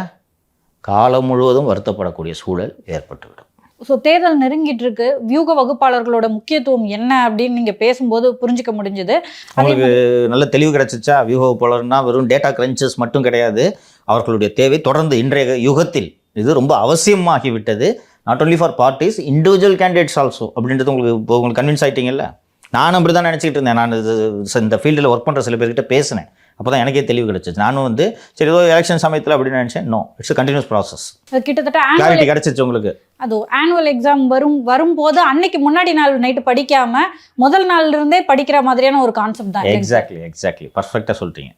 காலம் முழுவதும் வருத்தப்படக்கூடிய சூழல் ஏற்பட்டுவிடும். ஸோ தேர்தல் நெருங்கிட்டு இருக்கு. வியூக வகுப்பாளர்களோட முக்கியத்துவம் என்ன அப்படின்னு நீங்கள் பேசும்போது புரிஞ்சுக்க முடிஞ்சது. உங்களுக்கு நல்ல தெளிவு கிடைச்சிச்சா? வியூக வகுப்பாளர்னா வெறும் டேட்டா கிரன்ச்சஸ் மட்டும் கிடையாது. அவர்களுடைய தேவை தொடர்ந்து இன்றைய யுகத்தில் இது ரொம்ப அவசியமாகிவிட்டது. Not only for parties, individual candidates also அப்படின்றது உங்களுக்கு கன்வின்ஸ் ஆகிட்டீங்கல்ல. நானும் அப்படி தான் நினச்சிக்கிட்டு இருந்தேன். நான் இந்த ஃபீல்டில் ஒர்க் பண்ணுற சில பேர்கிட்ட பேசினேன். அப்போ தான் எனக்கே தெளிவு கிடைச்சிச்சு. நானும் சரி ஏதோ எலெக்ஷன் சமயத்தில் அப்படின்னு நினச்சேன். No, it's continuous process. கிட்டத்தட்ட கிளாரிட்டி கிடைச்சிச்சு உங்களுக்கு. அது ஆனுவல் எக்ஸாம் வரும்போது அன்னைக்கு முன்னாடி நாள் நைட்டு படிக்காமல் முதல் நாள்ல இருந்தே படிக்கிற மாதிரியான ஒரு கான்செப்ட் தான். எக்ஸாக்ட்லி பர்ஃபெக்டாக சொல்லிட்டீங்க.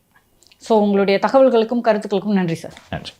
ஸோ உங்களுடைய தகவல்களுக்கும் கருத்துக்களுக்கும் நன்றி சார். நன்றி.